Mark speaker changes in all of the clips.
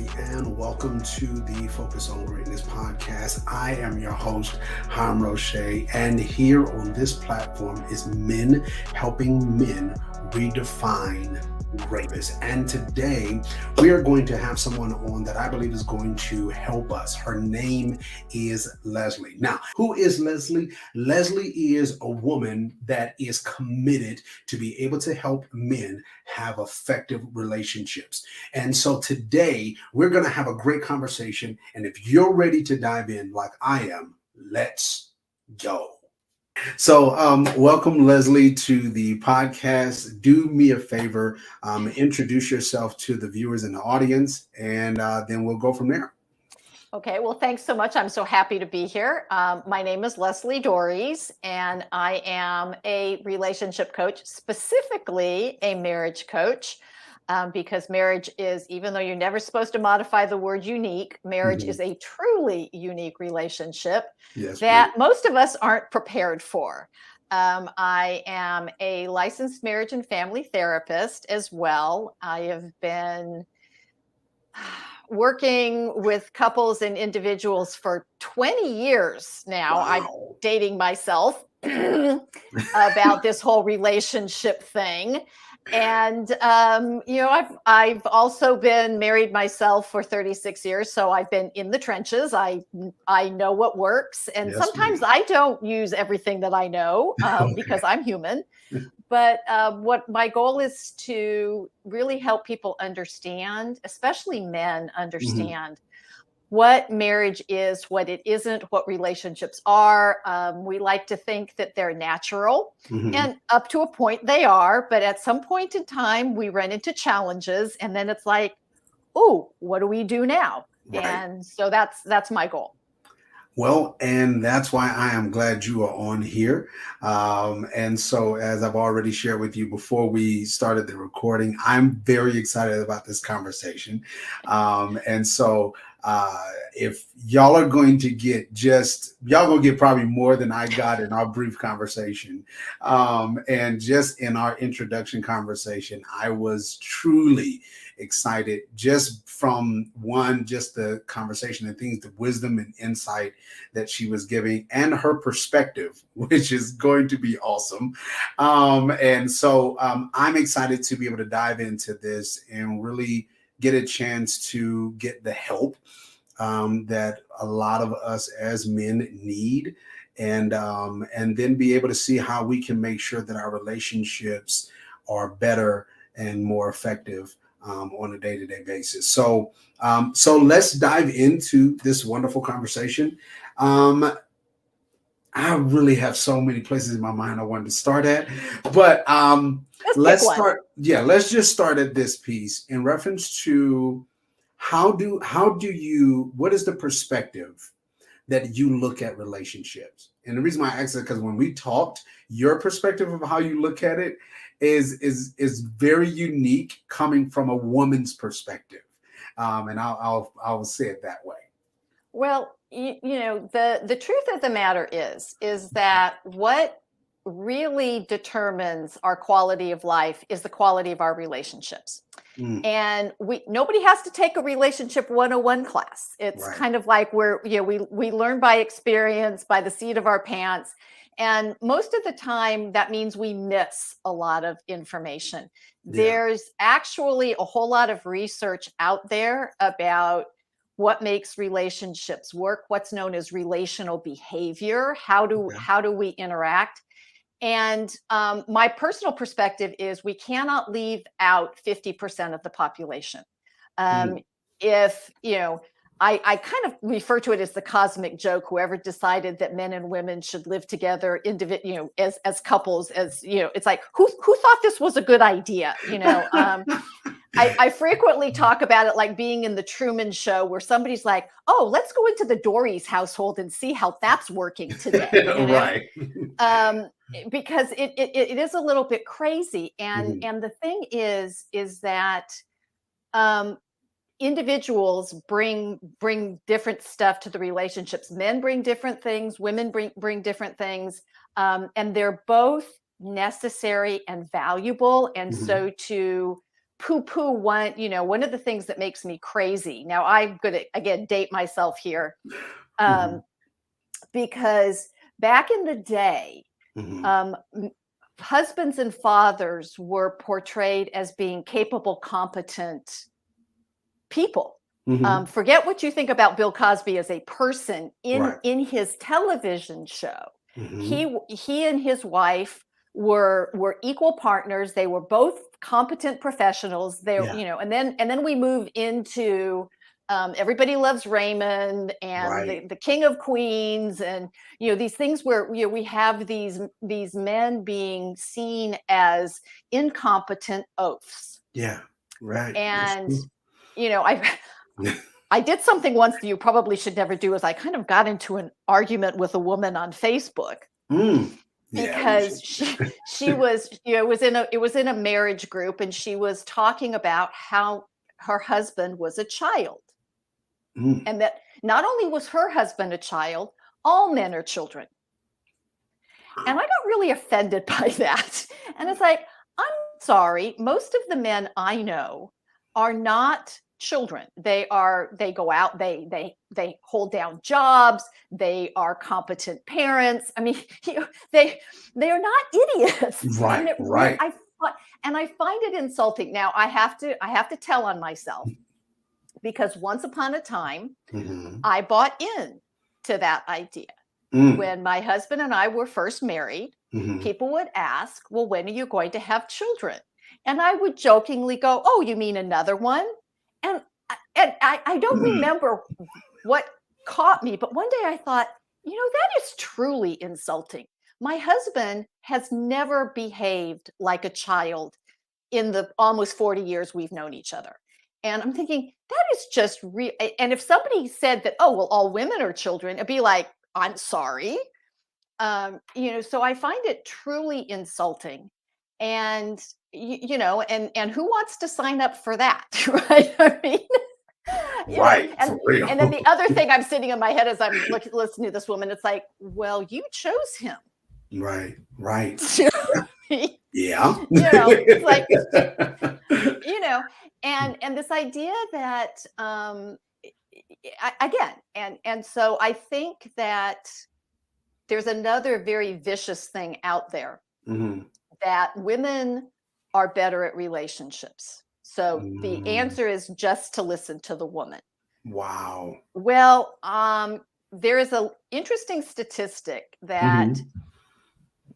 Speaker 1: everybody, and welcome to the Focus on Greatness podcast. I am your host, Hiram Roche, and here on this platform is Men Helping Men Redefine Greatness. And today we are going to have someone on that I believe is going to help us. Her name is Lesli. Now, who is Lesli? Lesli is a woman that is committed to be able to help men have effective relationships. And so today we're going to have a great conversation. And if you're ready to dive in like I am, let's go. So, welcome, Lesli, to the podcast. Do me a favor, introduce yourself to the viewers and the audience, and then we'll go from there.
Speaker 2: Okay, well, thanks so much. I'm so happy to be here. My name is Lesli Doares, and I am a relationship coach, specifically a marriage coach, because marriage is, even though you're never supposed to modify the word unique, marriage is a truly unique relationship that most of us aren't prepared for. I am a licensed marriage and family therapist as well. I have been working with couples and individuals for 20 years now.
Speaker 1: Wow.
Speaker 2: I'm dating myself about this whole relationship thing. And, I've also been married myself for 36 years. So I've been in the trenches. I know what works. And sometimes I don't use everything that I know because I'm human. But what my goal is to really help people understand, especially men understand what marriage is, what it isn't, what relationships are. We like to think that they're natural, and up to a point they are. But at some point in time, we run into challenges, and then it's like, oh, what do we do now? Right. And so that's my goal.
Speaker 1: Well, and that's why I am glad you are on here. And so, as I've already shared with you before we started the recording, I'm very excited about this conversation. And so, if y'all are going to get y'all gonna get probably more than I got in our brief conversation. And just in our introduction conversation, I was truly excited just from just the conversation and things, the wisdom and insight that she was giving and her perspective, which is going to be awesome. And so I'm excited to be able to dive into this and really get a chance to get the help that a lot of us as men need, and then be able to see how we can make sure that our relationships are better and more effective on a day-to-day basis. So let's dive into this wonderful conversation. I really have so many places in my mind I wanted to start at, but let's start. Yeah, let's just start at this piece in reference to what is the perspective that you look at relationships? And the reason why I asked it, because when we talked, your perspective of how you look at it is very unique, coming from a woman's perspective. And I'll say it that way.
Speaker 2: Well, the truth of the matter is that what really determines our quality of life is the quality of our relationships. And nobody has to take a relationship 101 class. It's kind of like we learn by experience, by the seat of our pants. And most of the time, that means we miss a lot of information. Yeah. There's actually a whole lot of research out there about what makes relationships work, what's known as relational behavior. How do we interact? And my personal perspective is we cannot leave out 50% of the population. If, I kind of refer to it as the cosmic joke, whoever decided that men and women should live together as couples, it's like, who thought this was a good idea? I frequently talk about it like being in the Truman Show, where somebody's like, oh, let's go into the Doares household and see how that's working today.
Speaker 1: Right.
Speaker 2: Because it is a little bit crazy. And the thing is that individuals bring different stuff to the relationships. Men bring different things, women bring different things. And they're both necessary and valuable. And so to poo-poo one of the things that makes me crazy. Now I'm going to again date myself here,
Speaker 1: Mhm.
Speaker 2: because back in the day,
Speaker 1: Mhm.
Speaker 2: um, husbands and fathers were portrayed as being capable, competent people.
Speaker 1: Mhm.
Speaker 2: Forget what you think about Bill Cosby as a person in
Speaker 1: Right.
Speaker 2: his television show.
Speaker 1: Mhm.
Speaker 2: He and his wife were equal partners. They were both competent professionals. They,
Speaker 1: Yeah.
Speaker 2: and then we move into Everybody Loves Raymond and
Speaker 1: Right.
Speaker 2: the King of Queens, and these things where we have these men being seen as incompetent oafs.
Speaker 1: Yeah. Right. That's
Speaker 2: And
Speaker 1: true.
Speaker 2: I I did something once that you probably should never do, is I kind of got into an argument with a woman on Facebook
Speaker 1: Mm. Yeah, we
Speaker 2: because
Speaker 1: should.
Speaker 2: she was, it was in a marriage group, and she was talking about how her husband was a child,
Speaker 1: Mm.
Speaker 2: and that not only was her husband a child, all men are children. And I
Speaker 1: Wow.
Speaker 2: got really offended by that. And it's like, I'm sorry, most of the men I know are not children. They go out, they hold down jobs, they are competent parents. I mean, they are not idiots. And
Speaker 1: Right. Right.
Speaker 2: I find it insulting. Now I have to tell on myself, because once upon a time
Speaker 1: Mhm.
Speaker 2: I bought in to that idea.
Speaker 1: Mm.
Speaker 2: When my husband and I were first married,
Speaker 1: Mhm.
Speaker 2: people would ask, "Well, when are you going to have children?" And I would jokingly go, "Oh, you mean another one?" And I don't
Speaker 1: Mm.
Speaker 2: remember what caught me, but one day I thought, that is truly insulting. My husband has never behaved like a child in the almost 40 years we've known each other. And I'm thinking, that is just real. And if somebody said that, oh, well, all women are children, it'd be like, I'm sorry. So I find it truly insulting. And and who wants to sign up for that? Right? I mean, you know,
Speaker 1: Right.
Speaker 2: and
Speaker 1: For real.
Speaker 2: and then the other thing I'm sitting in my head as I'm listening to this woman, it's like, well, you chose him.
Speaker 1: Right. Right.
Speaker 2: you
Speaker 1: Yeah.
Speaker 2: it's like, you know and this idea that again, and so I think that there's another very vicious thing out there,
Speaker 1: Mhm.
Speaker 2: that women are better at relationships, so the
Speaker 1: Mm.
Speaker 2: answer is just to listen to the woman.
Speaker 1: Wow.
Speaker 2: Well, there is a interesting statistic that
Speaker 1: Mhm.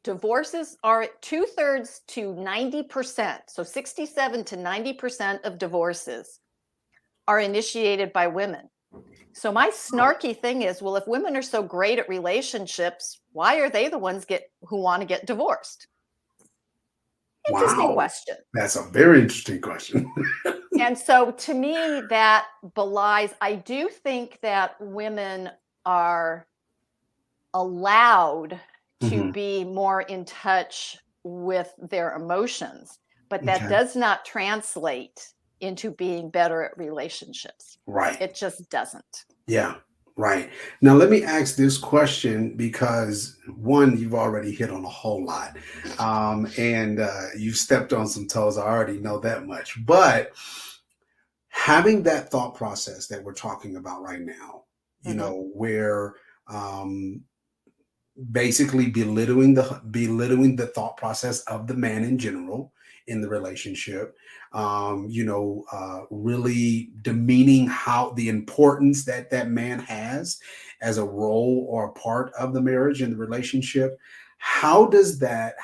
Speaker 2: divorces are at 2/3 to 90%, so 67 to 90% of divorces are initiated by women. So my
Speaker 1: Wow.
Speaker 2: snarky thing is, well, if women are so great at relationships, why are they the ones who want to get divorced? Interesting
Speaker 1: Wow.
Speaker 2: question.
Speaker 1: That's a very interesting question.
Speaker 2: And so to me, that belies, I do think that women are allowed to
Speaker 1: Mhm.
Speaker 2: be more in touch with their emotions, but that
Speaker 1: Okay.
Speaker 2: does not translate into being better at relationships.
Speaker 1: Right.
Speaker 2: It just doesn't.
Speaker 1: Yeah, right. Now, let me ask this question because one, you've already hit on a whole lot, and you've stepped on some toes. I already know that much. But having that thought process that we're talking about right now,
Speaker 2: Mhm.
Speaker 1: where um, basically belittling the thought process of the man in general in the relationship, really demeaning how the importance that that man has as a role or a part of the marriage and the relationship. How is that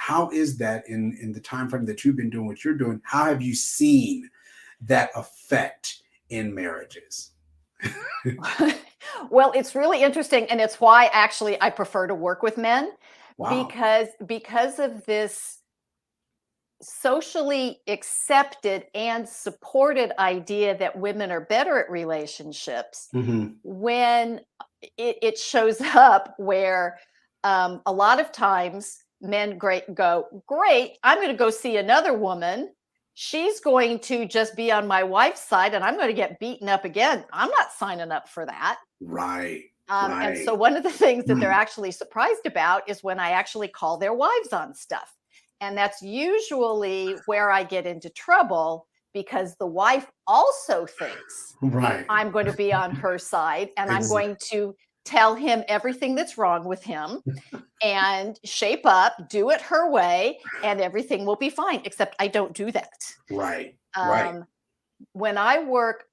Speaker 1: in the time frame that you've been doing what you're doing? How have you seen that effect in marriages?
Speaker 2: Well, it's really interesting, and it's why actually I prefer to work with men,
Speaker 1: Wow.
Speaker 2: because of this socially accepted and supported idea that women are better at relationships.
Speaker 1: Hmm.
Speaker 2: When it shows up where a lot of times men great, I'm going to go see another woman, she's going to just be on my wife's side, and I'm going to get beaten up again. I'm not signing up for that.
Speaker 1: Right.
Speaker 2: And so
Speaker 1: Right.
Speaker 2: one of the things that they're
Speaker 1: Mm.
Speaker 2: actually surprised about is when I actually call their wives on stuff. And that's usually where I get into trouble, because the wife also thinks
Speaker 1: Right.
Speaker 2: I'm going to be on her side, and I'm
Speaker 1: Exactly.
Speaker 2: going to tell him everything that's wrong with him and shape up, do it her way, and everything will be fine. Except I don't do that.
Speaker 1: Right. Right.
Speaker 2: Um, when I work,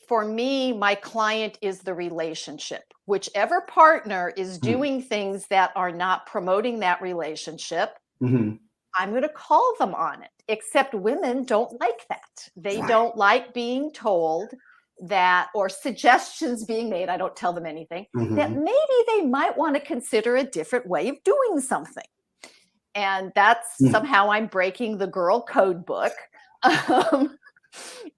Speaker 2: for me, my client is the relationship. Whichever partner is doing things that are not promoting that relationship,
Speaker 1: Mm-hmm.
Speaker 2: I'm going to call them on it. Except women don't like that. They
Speaker 1: Right.
Speaker 2: don't like being told that, or suggestions being made. I don't tell them anything, that
Speaker 1: Mm-hmm.
Speaker 2: maybe they might want to consider a different way of doing something. And that's
Speaker 1: Mm.
Speaker 2: somehow I'm breaking the girl code book. Um,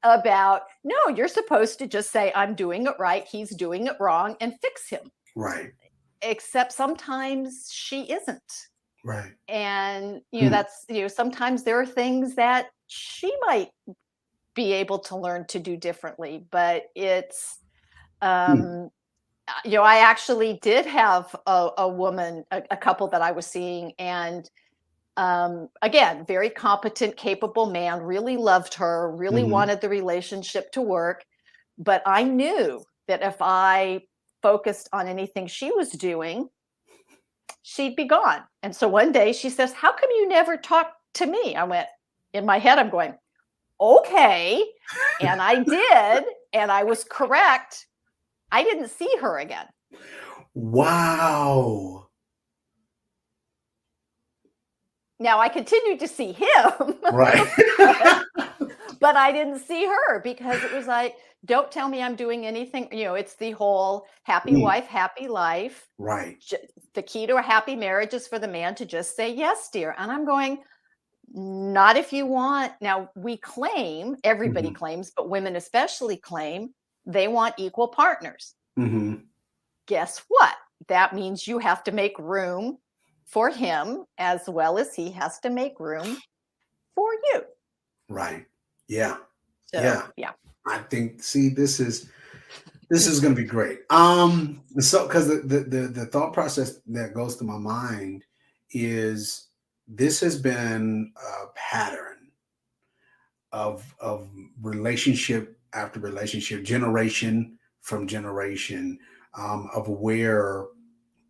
Speaker 2: about, no, you're supposed to just say, I'm doing it right, he's doing it wrong, and fix him.
Speaker 1: Right.
Speaker 2: Except sometimes she isn't.
Speaker 1: Right.
Speaker 2: And,
Speaker 1: Mm.
Speaker 2: that's, sometimes there are things that she might be able to learn to do differently, but it's,
Speaker 1: Mm.
Speaker 2: I actually did have a woman, a couple that I was seeing, and again, very competent, capable man, really loved her, really
Speaker 1: Mm-hmm.
Speaker 2: wanted the relationship to work. But I knew that if I focused on anything she was doing, she'd be gone. And so one day she says, "How come you never talk to me?" I went, in my head, I'm going, okay. And I did. And I was correct. I didn't see her again.
Speaker 1: Wow.
Speaker 2: Now I continued to see him,
Speaker 1: Right.
Speaker 2: but I didn't see her, because it was like, don't tell me I'm doing anything. It's the whole happy
Speaker 1: Mm.
Speaker 2: wife, happy life.
Speaker 1: Right.
Speaker 2: The key to a happy marriage is for the man to just say, yes, dear. And I'm going, not if you want. Now, we claim, everybody
Speaker 1: Mm-hmm.
Speaker 2: claims, but women especially claim they want equal partners.
Speaker 1: Mm-hmm.
Speaker 2: Guess what? That means you have to make room for him as well as he has to make room for you.
Speaker 1: Right. Yeah.
Speaker 2: So,
Speaker 1: Yeah.
Speaker 2: yeah.
Speaker 1: I think, see, this is going to be great. So because the thought process that goes through my mind is, this has been a pattern of relationship after relationship, generation from generation, of where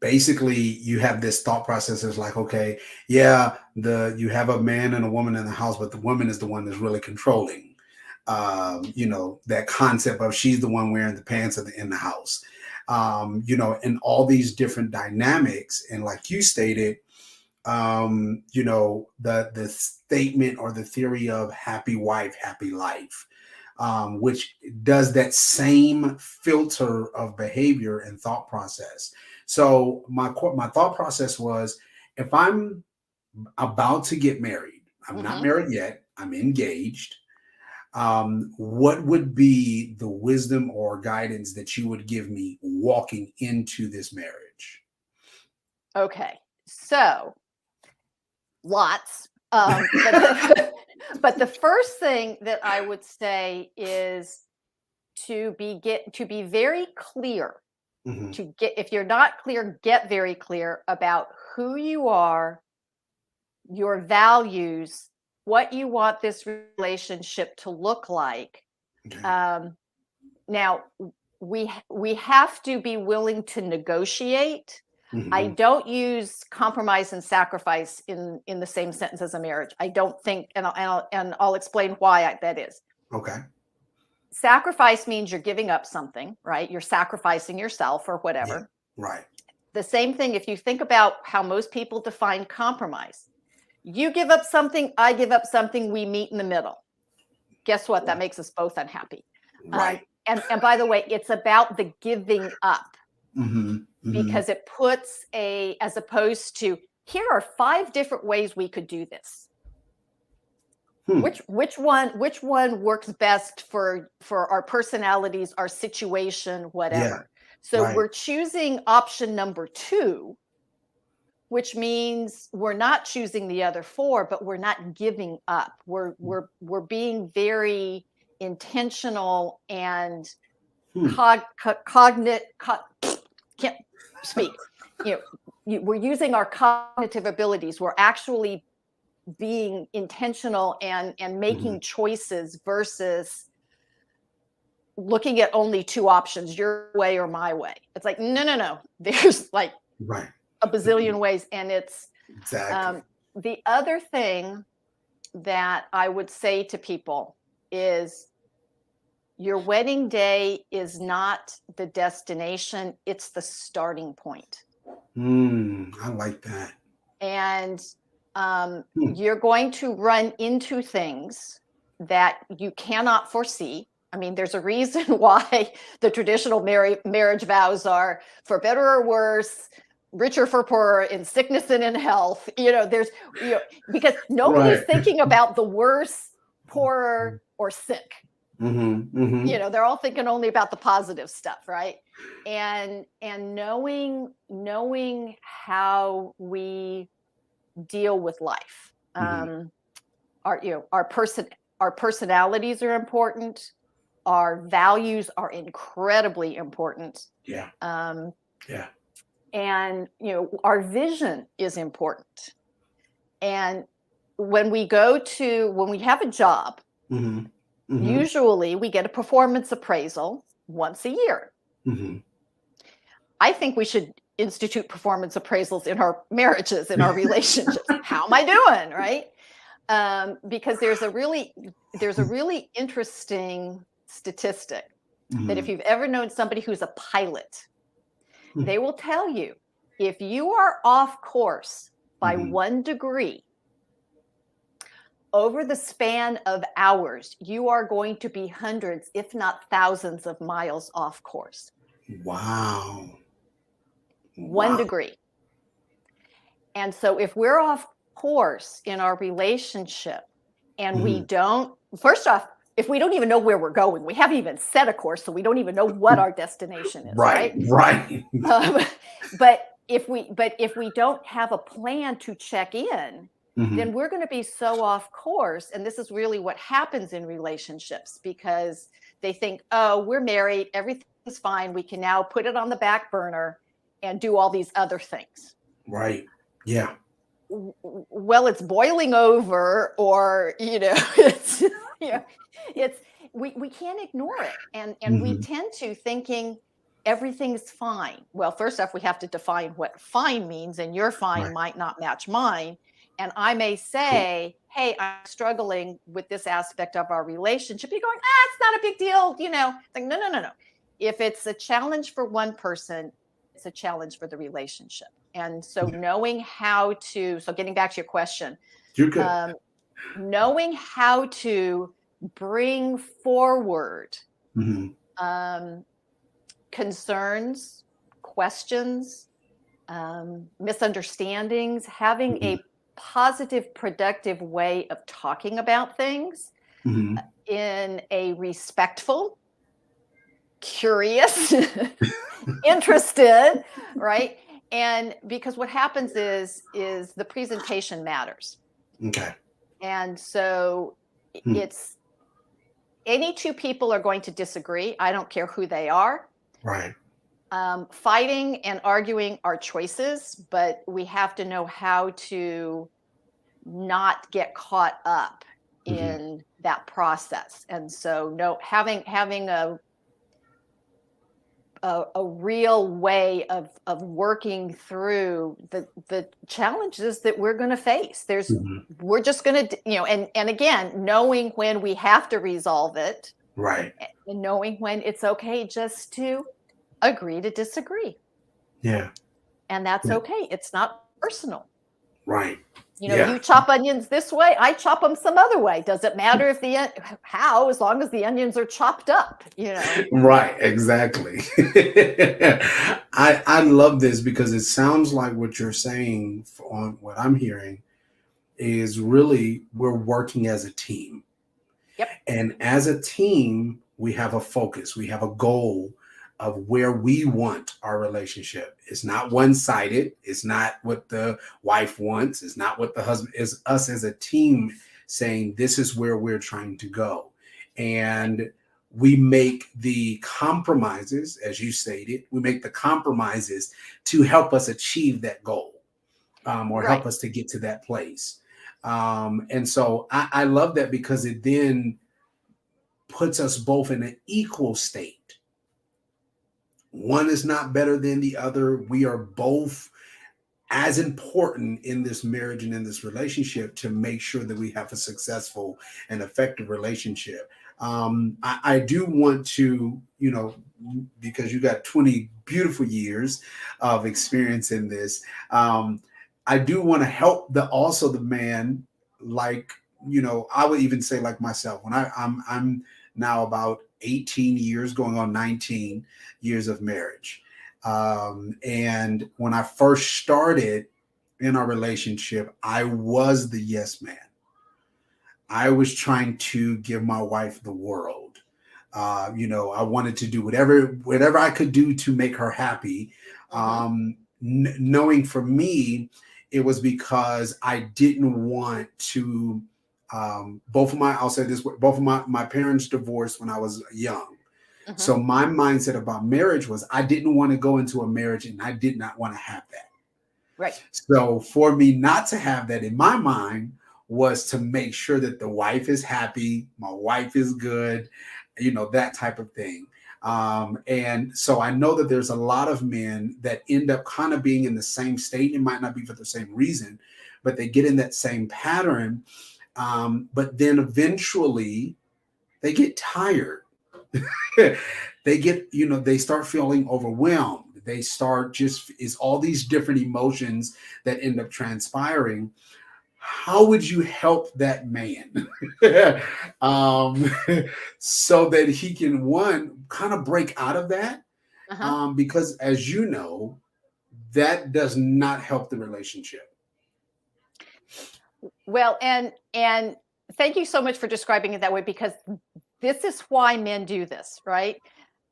Speaker 1: basically you have this thought process is like, okay, yeah, you have a man and a woman in the house, but the woman is the one that's really controlling. That concept of she's the one wearing the pants in the house. And all these different dynamics. And like you stated, the statement or the theory of happy wife, happy life, which does that same filter of behavior and thought process. So my thought process was, if I'm about to get married, I'm not
Speaker 2: Mm-hmm.
Speaker 1: married yet, I'm engaged. What would be the wisdom or guidance that you would give me walking into this marriage?
Speaker 2: Okay. So, lots. But the first thing that I would say is to be very clear.
Speaker 1: Hmm.
Speaker 2: If you're not clear, get very clear about who you are, your values, what you want this relationship to look like.
Speaker 1: Okay.
Speaker 2: Um, Now, we have to be willing to negotiate. I
Speaker 1: Hmm.
Speaker 2: don't use compromise and sacrifice in the same sentence as a marriage. I don't think, and I'll explain why that is.
Speaker 1: Okay.
Speaker 2: Sacrifice means you're giving up something, right? You're sacrificing yourself or
Speaker 1: Yeah.
Speaker 2: whatever.
Speaker 1: Right.
Speaker 2: The same thing, if you think about how most people define compromise, you give up something, I give up something, we meet in the middle. Guess what? That makes us both unhappy.
Speaker 1: Right.
Speaker 2: And by the way, it's about the giving up,
Speaker 1: Hmm. Hmm.
Speaker 2: because it puts as opposed to, here are 5 different ways we could do this.
Speaker 1: Hmm.
Speaker 2: Which one works best for our personalities, our situation,
Speaker 1: Yeah.
Speaker 2: whatever. So
Speaker 1: Right.
Speaker 2: we're choosing option number 2, which means we're not choosing the other 4, but we're not giving up. We're being very intentional and
Speaker 1: Hmm.
Speaker 2: cognate can't speak. We're using our cognitive abilities. We're actually being intentional and making choices versus looking at only two options, your way or my way. It's like, no. There's like
Speaker 1: Right.
Speaker 2: a bazillion ways. And it's
Speaker 1: Exactly.
Speaker 2: the other thing that I would say to people is your wedding day is not the destination, it's the starting point.
Speaker 1: I like that.
Speaker 2: And
Speaker 1: Hmm.
Speaker 2: you're going to run into things that you cannot foresee. I mean, there's a reason why the traditional marriage vows are for better or worse, richer for poorer, in sickness and in health. There's, because nobody's
Speaker 1: Right.
Speaker 2: thinking about the worse, poorer, or sick. They're all thinking only about the positive stuff, right? And knowing how we deal with life. Our personalities are important. Our values are incredibly important.
Speaker 1: Yeah. Yeah.
Speaker 2: And our vision is important. And when we have a job, usually we get a performance appraisal once a year. I think we should institute performance appraisals in our marriages, in our relationships. How am I doing, right? Because there's a really interesting statistic that if you've ever known somebody who's a pilot, they will tell you if you are off course by 1 degree over the span of hours, you are going to be hundreds, if not thousands of miles off course.
Speaker 1: Wow.
Speaker 2: 1 degree. And so if we're off course in our relationship and we don't, first off, if we don't even know where we're going, we haven't even set a course, so we don't even know what our destination is, right?
Speaker 1: Right.
Speaker 2: But if we don't have a plan to check in, then we're going to be so off course. And this is really what happens in relationships, because they think, oh, we're married, everything's fine, we can now put it on the back burner and do all these other things.
Speaker 1: Right. Yeah.
Speaker 2: Well, it's boiling over, or it's we can't ignore it, and we tend to thinking everything's fine. Well, first off, we have to define what fine means, and your fine might not match mine. And I may say, hey, I'm struggling with this aspect of our relationship. You're going, it's not a big deal, Like, no. If it's a challenge for one person, it's a challenge for the relationship. And so knowing how to, so getting back to your question,
Speaker 1: you're good.
Speaker 2: Knowing how to bring forward concerns, questions, misunderstandings, having a positive, productive way of talking about things in a respectful, curious, interested, right? And because what happens is the presentation matters.
Speaker 1: Okay.
Speaker 2: And so it's any two people are going to disagree. I don't care who they are.
Speaker 1: Right.
Speaker 2: Fighting and arguing are choices, but we have to know how to not get caught up in that process. And so having a real way of working through the challenges that we're going to face. We're just going to, and again, knowing when we have to resolve it,
Speaker 1: right,
Speaker 2: and knowing when it's okay just to agree to disagree.
Speaker 1: Yeah.
Speaker 2: And that's okay. It's not personal.
Speaker 1: Right.
Speaker 2: You chop onions this way, I chop them some other way. Does it matter if how, as long as the onions are chopped up,
Speaker 1: Right, exactly. I love this because it sounds like what you're saying, on what I'm hearing, is really we're working as a team.
Speaker 2: Yep.
Speaker 1: And as a team, we have a focus, we have a goal of where we want our relationship. It's not one-sided. It's not what the wife wants. It's not what the husband is. Us as a team saying this is where we're trying to go. And we make the compromises, as you stated, we make the compromises to help us achieve that goal, or help us to get to that place. And so I love that because it then puts us both in an equal state. One is not better than the other. We are both as important in this marriage and in this relationship to make sure that we have a successful and effective relationship. I do want to, because you got 20 beautiful years of experience in this, I do want to help also the man, like, I would even say like myself, when I'm now about 18 years going on 19 years of marriage. And when I first started in our relationship, I was the yes man. I was trying to give my wife the world. I wanted to do whatever I could do to make her happy.
Speaker 2: Mm-hmm.
Speaker 1: Knowing for me, it was because I didn't want to. I'll say this: both of my parents divorced when I was young.
Speaker 2: Mm-hmm.
Speaker 1: So my mindset about marriage was I didn't want to go into a marriage and I did not want to have that.
Speaker 2: Right.
Speaker 1: So for me not to have that in my mind was to make sure that the wife is happy, my wife is good, that type of thing. And so I know that there's a lot of men that end up kind of being in the same state. It might not be for the same reason, but they get in that same pattern. But then eventually they get tired. They start feeling overwhelmed. They start is all these different emotions that end up transpiring. How would you help that man um, so that he can, one, kind of break out of that?
Speaker 2: Uh-huh.
Speaker 1: Because as you know, that does not help the relationship.
Speaker 2: Well, and thank you so much for describing it that way, because this is why men do this, right?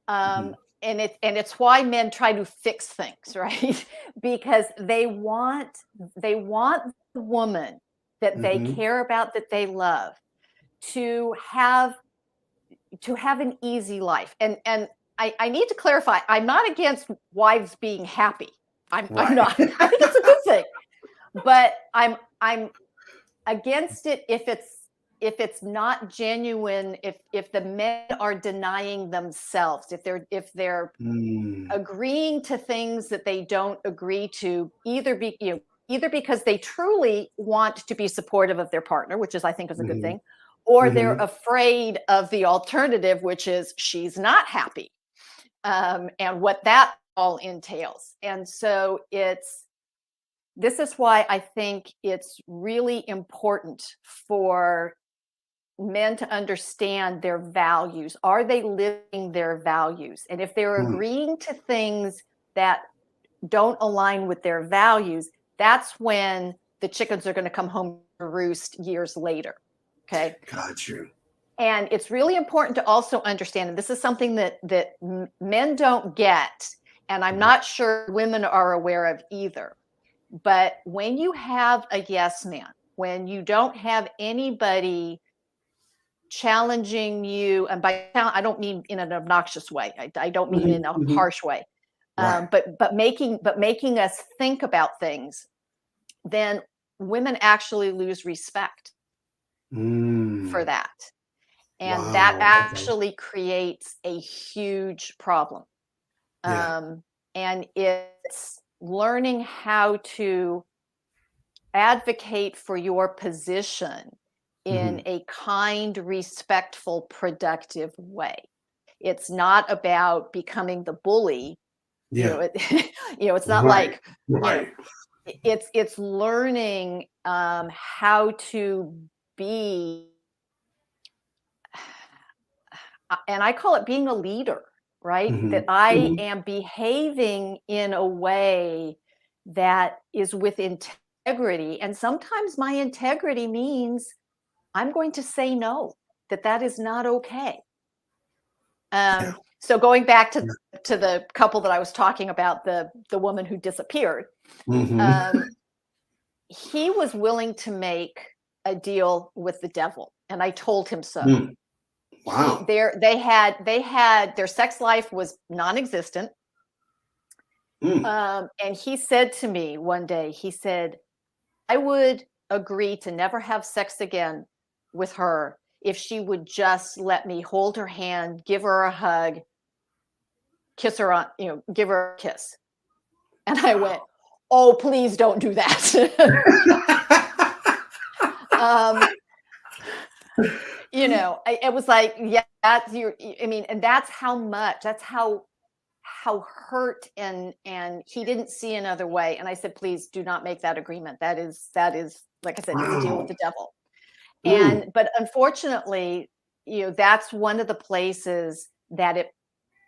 Speaker 1: Hmm.
Speaker 2: And it's why men try to fix things, right? Because they want the woman that they
Speaker 1: Hmm.
Speaker 2: care about, that they love, to have an easy life. And I need to clarify, I'm not against wives being happy. I'm
Speaker 1: Right.
Speaker 2: not. I think it's a good thing. But I'm against it if it's not genuine, if the men are denying themselves, if they're
Speaker 1: Mm.
Speaker 2: agreeing to things that they don't agree to, either because they truly want to be supportive of their partner, which is, I think, is a good
Speaker 1: Hmm.
Speaker 2: thing, or they're
Speaker 1: Hmm.
Speaker 2: afraid of the alternative, which is she's not happy, and what that all entails. And so this is why I think it's really important for men to understand their values. Are they living their values? And if they're
Speaker 1: Mm.
Speaker 2: agreeing to things that don't align with their values, that's when the chickens are going to come home to roost years later. Okay.
Speaker 1: Got you.
Speaker 2: And it's really important to also understand, and this is something that men don't get, and I'm
Speaker 1: Mhm.
Speaker 2: not sure women are aware of either. But when you have a yes man, when you don't have anybody challenging you, and I don't mean in an obnoxious way. I don't mean in
Speaker 1: Mhm.
Speaker 2: a
Speaker 1: Mhm.
Speaker 2: harsh way.
Speaker 1: Right.
Speaker 2: But making us think about things, then women actually lose respect for
Speaker 1: Mm.
Speaker 2: that, and that
Speaker 1: Wow. Okay.
Speaker 2: actually creates a huge problem.
Speaker 1: Yeah.
Speaker 2: Um, and it's learning how to advocate for your position in
Speaker 1: Mhm.
Speaker 2: a kind, respectful, productive way. It's not about becoming the bully.
Speaker 1: Yeah.
Speaker 2: It's not
Speaker 1: Right.
Speaker 2: like, you know,
Speaker 1: Right.
Speaker 2: it's learning how to be, and I call it being a leader, right? That
Speaker 1: Mhm.
Speaker 2: I
Speaker 1: Mhm.
Speaker 2: am behaving in a way that is with integrity. And sometimes my integrity means I'm going to say no, that is not okay.
Speaker 1: Yeah.
Speaker 2: So going back to
Speaker 1: Yeah.
Speaker 2: the couple that I was talking about, the woman who disappeared,
Speaker 1: Mhm.
Speaker 2: um, he was willing to make a deal with the devil, and I told him so.
Speaker 1: Mm.
Speaker 2: He
Speaker 1: Wow.
Speaker 2: there they had their sex life was non-existent.
Speaker 1: Mm.
Speaker 2: And he said to me one day, he said, I would agree to never have sex again with her if she would just let me hold her hand, give her a hug, kiss her on, give her a kiss. And I went, oh, please don't do that. um, it was like, yeah, that's your, I mean, and that's how hurt and he didn't see another way. And I said, please do not make that agreement. That is, like I said, it's a deal with the devil. But unfortunately, that's one of the places that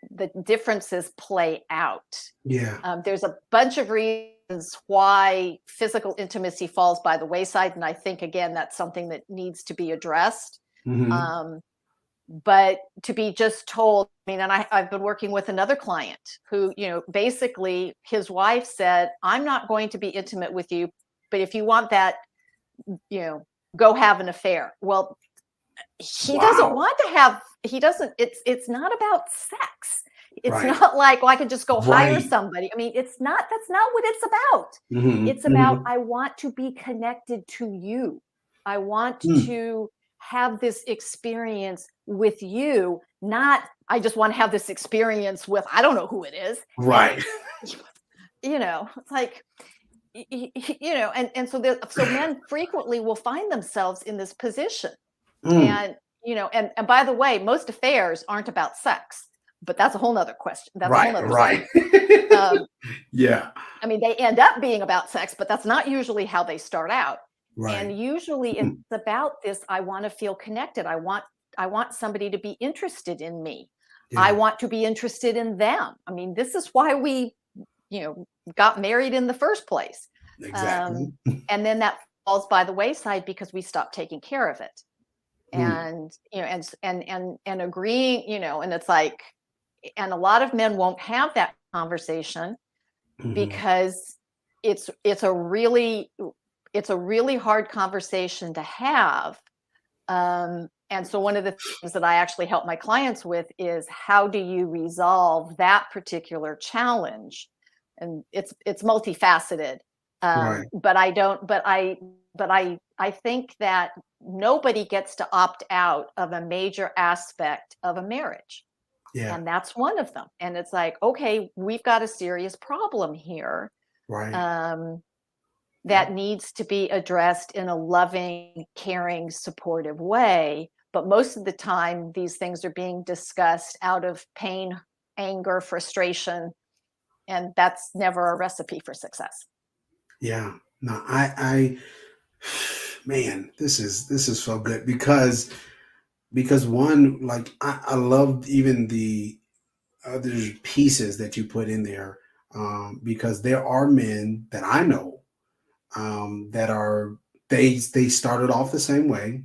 Speaker 2: the differences play out.
Speaker 1: Yeah.
Speaker 2: There's a bunch of reasons why physical intimacy falls by the wayside. And I think, again, that's something that needs to be addressed. But to be just told, I mean, and I've been working with another client who, basically his wife said, I'm not going to be intimate with you, but if you want that, go have an affair. Well, he doesn't want to have, it's not about sex. It's not like, well, I can just go hire somebody. I mean, that's not what it's about. It's about, I want to be connected to you. I want to have this experience with you, not, I just want to have this experience with, I don't know who it is.
Speaker 1: Right.
Speaker 2: It's like, and so men frequently will find themselves in this position. And, and by the way, most affairs aren't about sex, but that's a whole nother question. That's a whole nother
Speaker 1: yeah.
Speaker 2: I mean, they end up being about sex, but that's not usually how they start out. And usually it's about this, I want to feel connected. I want somebody to be interested in me. I want to be interested in them. I mean, this is why we, got married in the first place.
Speaker 1: Exactly.
Speaker 2: And then that falls by the wayside because we stopped taking care of it. And, and agreeing, and it's like, and a lot of men won't have that conversation because it's a really hard conversation to have. And so one of the things that I actually help my clients with is, how do you resolve that particular challenge? And it's multifaceted. But I think that nobody gets to opt out of a major aspect of a marriage. Yeah. And that's one of them. And it's like, okay, we've got a serious problem here. That needs to be addressed in a loving, caring, supportive way. But most of the time, these things are being discussed out of pain, anger, frustration, and that's never a recipe for success.
Speaker 1: Yeah. No, man, this is so good because one, like I love even the other pieces that you put in there, because there are men that I know that are they started off the same way.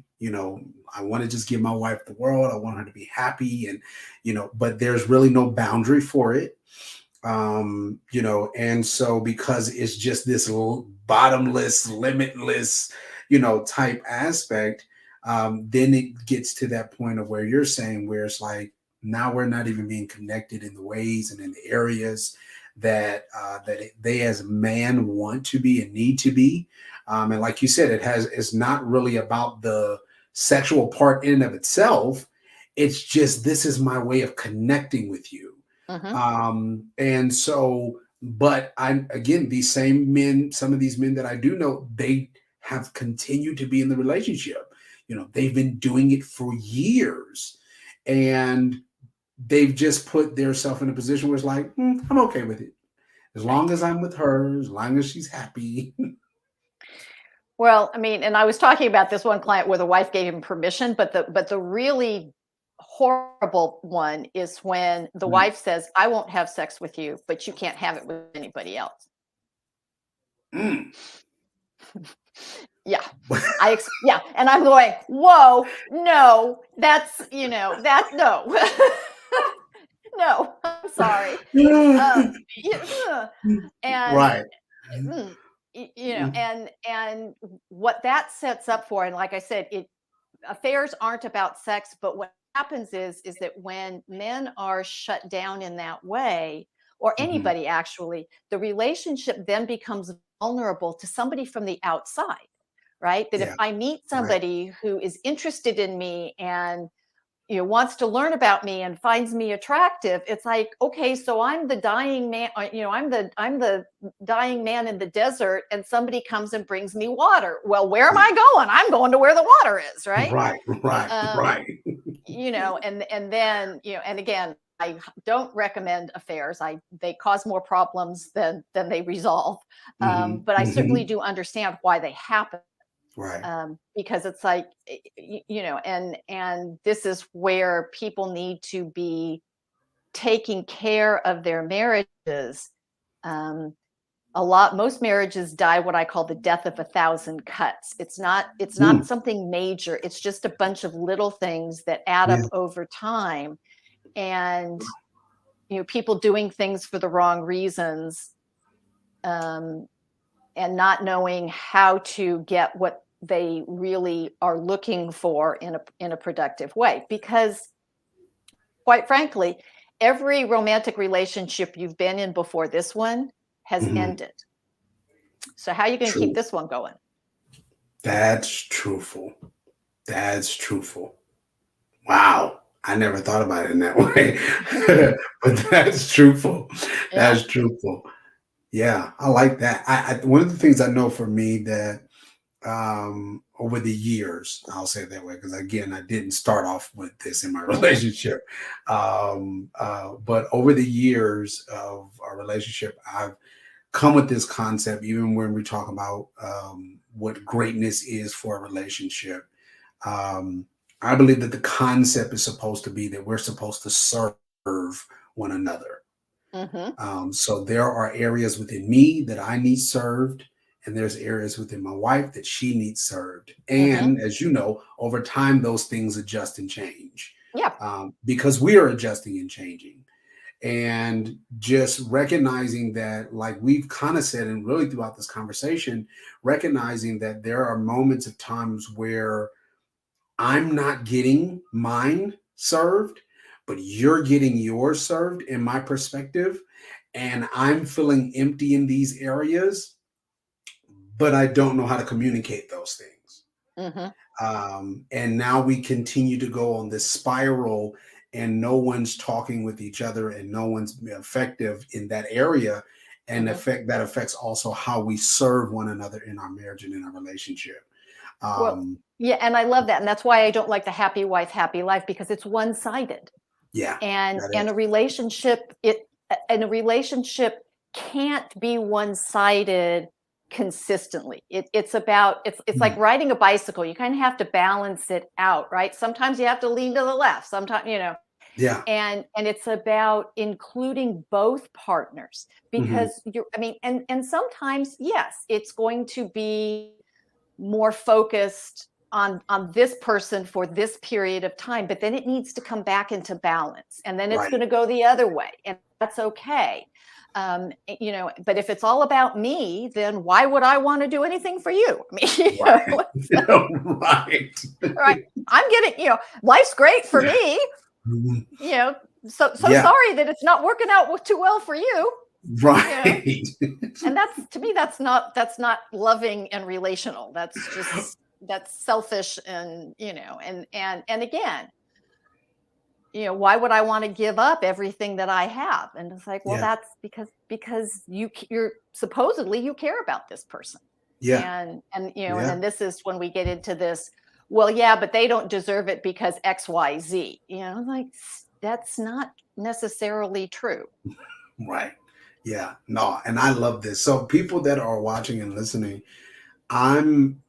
Speaker 1: I want to just give my wife the world. I want her to be happy, and but there's really no boundary for it. And so because it's just this bottomless, limitless, type aspect, then it gets to that point of where you're saying, where it's like, now we're not even being connected in the ways and in the areas that they as man want to be and need to be. And like you said, it's not really about the sexual part in and of itself. It's just, this is my way of connecting with you. And so, but again, these same men, some of these men that I do know, they have continued to be in the relationship. They've been doing it for years, and they've just put themselves in a position where it's like, I'm okay with it. As long as I'm with her, as long as she's happy.
Speaker 2: Well, I mean, and I was talking about this one client where the wife gave him permission, but the really horrible one is when the wife says, I won't have sex with you, but you can't have it with anybody else. Yeah. Yeah. And I'm going, whoa, no, that's, no, no, I'm sorry. And, and what that sets up for, and like I said, affairs aren't about sex, but what happens is that when men are shut down in that way, or anybody actually, the relationship then becomes vulnerable to somebody from the outside right? That if
Speaker 1: Yeah.
Speaker 2: I meet
Speaker 1: Right.
Speaker 2: somebody who is interested in me and wants to learn about me and finds me attractive, it's like, okay, so I'm the dying man, I'm the dying man in the desert, and somebody comes and brings me water. Well, where am
Speaker 1: Yeah.
Speaker 2: I going? I'm going to where the water is, right?
Speaker 1: Right. Right.
Speaker 2: um
Speaker 1: Right.
Speaker 2: and then, and again, I don't recommend affairs. They cause more problems than they resolve.
Speaker 1: Hmm.
Speaker 2: But I certainly
Speaker 1: Hmm.
Speaker 2: do understand why they happen,
Speaker 1: Right.
Speaker 2: because it's like, and this is where people need to be taking care of their marriages. um, most marriages die what I call the death of a thousand cuts. It's not
Speaker 1: Mm.
Speaker 2: something major, it's just a bunch of little things that add
Speaker 1: Yeah.
Speaker 2: up over time. And people doing things for the wrong reasons, um, and not knowing how to get what they really are looking for in a productive way. Because quite frankly, every romantic relationship you've been in before this one has
Speaker 1: Hmm.
Speaker 2: ended. So how are you going to keep
Speaker 1: True.
Speaker 2: this one going?
Speaker 1: That's truthful. That's truthful. Wow. I never thought about it in that way. But that's truthful.
Speaker 2: Yeah.
Speaker 1: That's truthful. Yeah, I like that. One of the things I know for me that over the years, I'll say it that way, because again, I didn't start off with this in my
Speaker 2: Hmm.
Speaker 1: relationship. But over the years of our relationship, I've come with this concept, even when we talk about what greatness is for a relationship. Um, I believe that the concept is supposed to be that we're supposed to serve one another.
Speaker 2: Hmm.
Speaker 1: So there are areas within me that I need served, and there's areas within my wife that she needs served.
Speaker 2: Hmm.
Speaker 1: And as you know, over time, those things adjust and change,
Speaker 2: Yeah.
Speaker 1: because we are adjusting and changing. And just recognizing that, like we've kind of said, and really throughout this conversation, recognizing that there are moments of times where I'm not getting mine served, but you're getting yours served in my perspective. And I'm feeling empty in these areas, but I don't know how to communicate those things.
Speaker 2: Hmm.
Speaker 1: And now we continue to go on this spiral, and no one's talking with each other, and no one's effective in that area. And
Speaker 2: Hmm.
Speaker 1: effect that affects also how we serve one another in our marriage and in our relationship.
Speaker 2: Well,
Speaker 1: Um,
Speaker 2: yeah, and I love that, and that's why I don't like the happy wife, happy life, because it's one-sided.
Speaker 1: yeah,
Speaker 2: And
Speaker 1: that
Speaker 2: and
Speaker 1: is.
Speaker 2: a relationship it and a relationship can't be one-sided consistently. It's like
Speaker 1: Mm,
Speaker 2: riding a bicycle. You kind of have to balance it out, right? Sometimes you have to lean to the left, sometimes,
Speaker 1: yeah.
Speaker 2: and it's about including both partners.
Speaker 1: Hmm.
Speaker 2: Because and sometimes, yes, it's going to be more focused on this person for this period of time, but then it needs to come back into balance, and then it's
Speaker 1: Right.
Speaker 2: going to go the other way, and that's okay. But if it's all about me, then why would I want to do anything for you? I mean,
Speaker 1: Right. Right.
Speaker 2: right? I'm getting, life's great for me.
Speaker 1: Mhm.
Speaker 2: you know so
Speaker 1: Yeah.
Speaker 2: sorry that it's not working out too well for you. you know
Speaker 1: Right.
Speaker 2: and that's, to me, that's not loving and relational. That's selfish. And again, why would I want to give up everything that I have? And it's like, well,
Speaker 1: Yeah.
Speaker 2: that's because you're supposedly you care about this person.
Speaker 1: Yeah.
Speaker 2: And
Speaker 1: Yeah.
Speaker 2: then this is when we get into this. Well, yeah, but they don't deserve it because XYZ. Like, that's not necessarily true.
Speaker 1: Right. Yeah. No, and I love this. So people that are watching and listening, I'm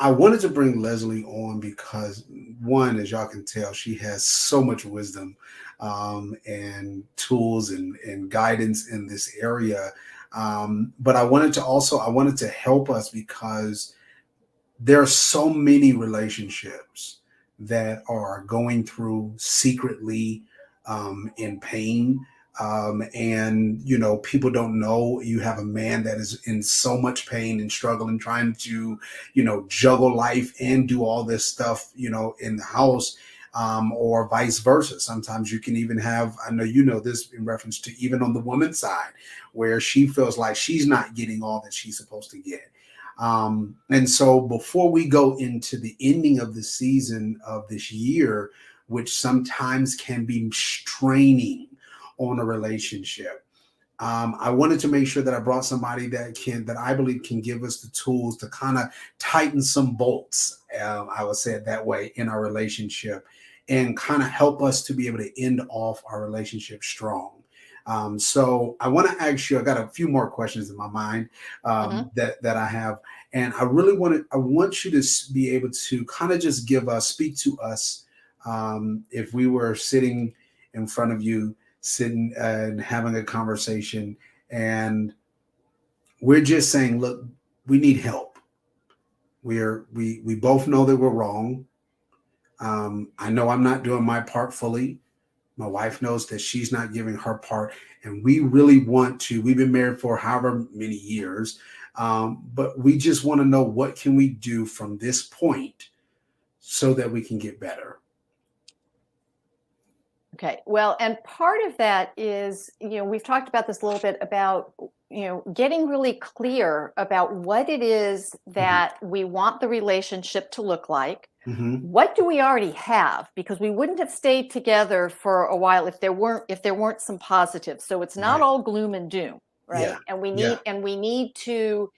Speaker 1: I wanted to bring Leslie on because one, as y'all can tell, she has so much wisdom, and tools and guidance in this area. But I wanted to help us because there are so many relationships that are going through secretly, in pain. And people don't know you have a man that is in so much pain and struggling, trying to juggle life and do all this stuff in the house. Or vice versa. Sometimes you can even have, I know this in reference to even on the woman's side, where she feels like she's not getting all that she's supposed to get. And so before we go into the ending of the season of this year, which sometimes can be straining on a relationship, I wanted to make sure that I brought somebody that I believe can give us the tools to kind of tighten some bolts. I would say it that way in our relationship, and kind of help us to be able to end off our relationship strong. So I want to ask you. I got a few more questions in my mind
Speaker 2: Mhm.
Speaker 1: that I have, and I want you to be able to kind of just speak to us. If we were sitting in front of you, sitting and having a conversation, and we're just saying, look, we need help. We both know that we're wrong. I know I'm not doing my part fully. My wife knows that she's not giving her part, and we really want to. We've been married for however many years, but we just want to know, what can we do from this point so that we can get better.
Speaker 2: Okay. Well, and part of that is, we've talked about this a little bit about, getting really clear about what it is
Speaker 1: Hmm.
Speaker 2: that we want the relationship to look like.
Speaker 1: Hmm.
Speaker 2: What do we already have? Because we wouldn't have stayed together for a while if there weren't some positives. So it's not
Speaker 1: Right.
Speaker 2: all gloom and doom,
Speaker 1: Yeah.
Speaker 2: right? And we
Speaker 1: Yeah.
Speaker 2: need to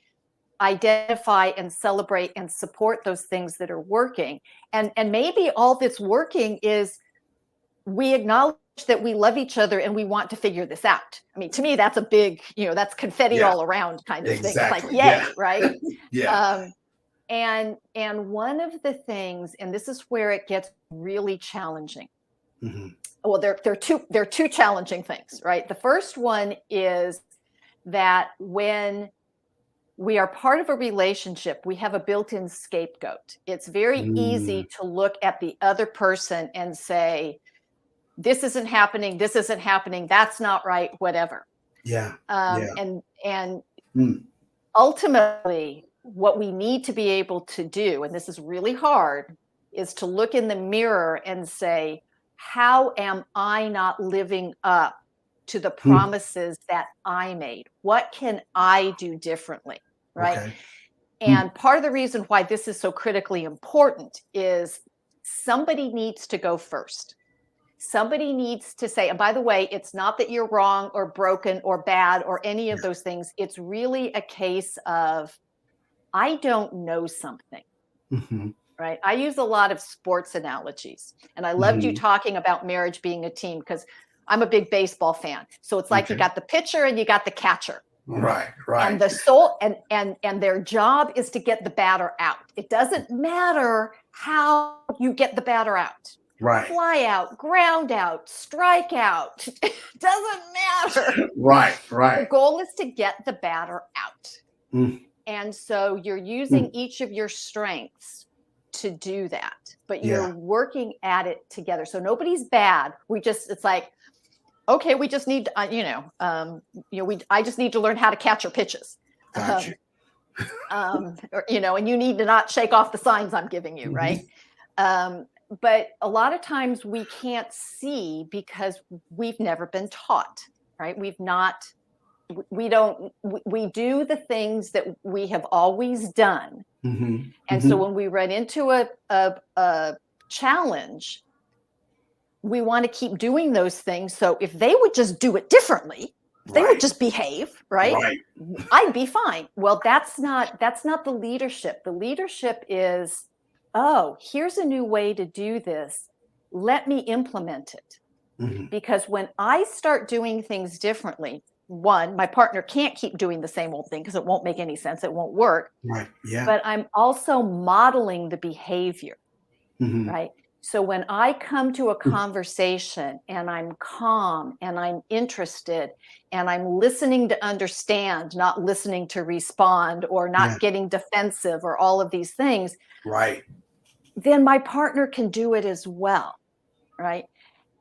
Speaker 2: identify and celebrate and support those things that are working. And maybe all that's working is we acknowledge that we love each other and we want to figure this out. I mean, to me, that's a big, that's confetti
Speaker 1: Yeah.
Speaker 2: all around kind of thing. It's like,
Speaker 1: Exactly. Yeah.
Speaker 2: yay, right?
Speaker 1: Yeah.
Speaker 2: Um, and one of the things, and this is where it gets really challenging.
Speaker 1: Hmm.
Speaker 2: Well, there are two challenging things, right? The first one is that when we are part of a relationship, we have a built-in scapegoat. It's very
Speaker 1: Mm.
Speaker 2: easy to look at the other person and say, this isn't happening, that's not right, whatever.
Speaker 1: Yeah.
Speaker 2: um,
Speaker 1: Yeah.
Speaker 2: and and
Speaker 1: Mm.
Speaker 2: ultimately what we need to be able to do, and this is really hard, is to look in the mirror and say, how am I not living up to the
Speaker 1: Mm.
Speaker 2: promises that I made? What can I do differently, right?
Speaker 1: Okay. Mm.
Speaker 2: And part of the reason why this is so critically important is somebody needs to go first. Somebody needs to say, and by the way, it's not that you're wrong or broken or bad or any of
Speaker 1: Yeah.
Speaker 2: those things. It's really a case of, I don't know something,
Speaker 1: Hmm.
Speaker 2: right? I use a lot of sports analogies, and I loved you
Speaker 1: Hmm.
Speaker 2: talking about marriage being a team because I'm a big baseball fan. So it's like you
Speaker 1: Okay.
Speaker 2: got the pitcher and you got the catcher.
Speaker 1: Right.
Speaker 2: And
Speaker 1: Right.
Speaker 2: the soul and their job is to get the batter out. It doesn't matter how you get the batter out.
Speaker 1: Right.
Speaker 2: Fly out, ground out, strike out. Doesn't matter.
Speaker 1: Right.
Speaker 2: The
Speaker 1: Right.
Speaker 2: goal is to get the batter out.
Speaker 1: Mm.
Speaker 2: And so you're using
Speaker 1: Mm.
Speaker 2: each of your strengths to do that, but you're
Speaker 1: Yeah.
Speaker 2: working at it together. So nobody's bad. It's like, okay, we just need, I just need to learn how to catch your pitches.
Speaker 1: Gotcha.
Speaker 2: Um, and you need to not shake off the signs I'm giving you, right?
Speaker 1: Hmm.
Speaker 2: But a lot of times we can't see because we've never been taught, right? We don't, we do the things that we have always done.
Speaker 1: Hmm.
Speaker 2: And so
Speaker 1: Hmm.
Speaker 2: when we run into a challenge, we want to keep doing those things. So if they would just do it differently, if they would
Speaker 1: Right.
Speaker 2: just behave, right,
Speaker 1: Right.
Speaker 2: I'd be fine. Well, that's not the leadership. The leadership is, oh, here's a new way to do this. Let me implement it.
Speaker 1: Hmm.
Speaker 2: Because when I start doing things differently, one, my partner can't keep doing the same old thing because it won't make any sense. It won't work.
Speaker 1: Right. Yeah.
Speaker 2: But I'm also modeling the behavior.
Speaker 1: Hmm.
Speaker 2: Right. So when I come to a conversation and I'm calm and I'm interested and I'm listening to understand, not listening to respond or
Speaker 1: Yeah.
Speaker 2: not getting defensive or all of these things,
Speaker 1: Right.
Speaker 2: then my partner can do it as well. Right.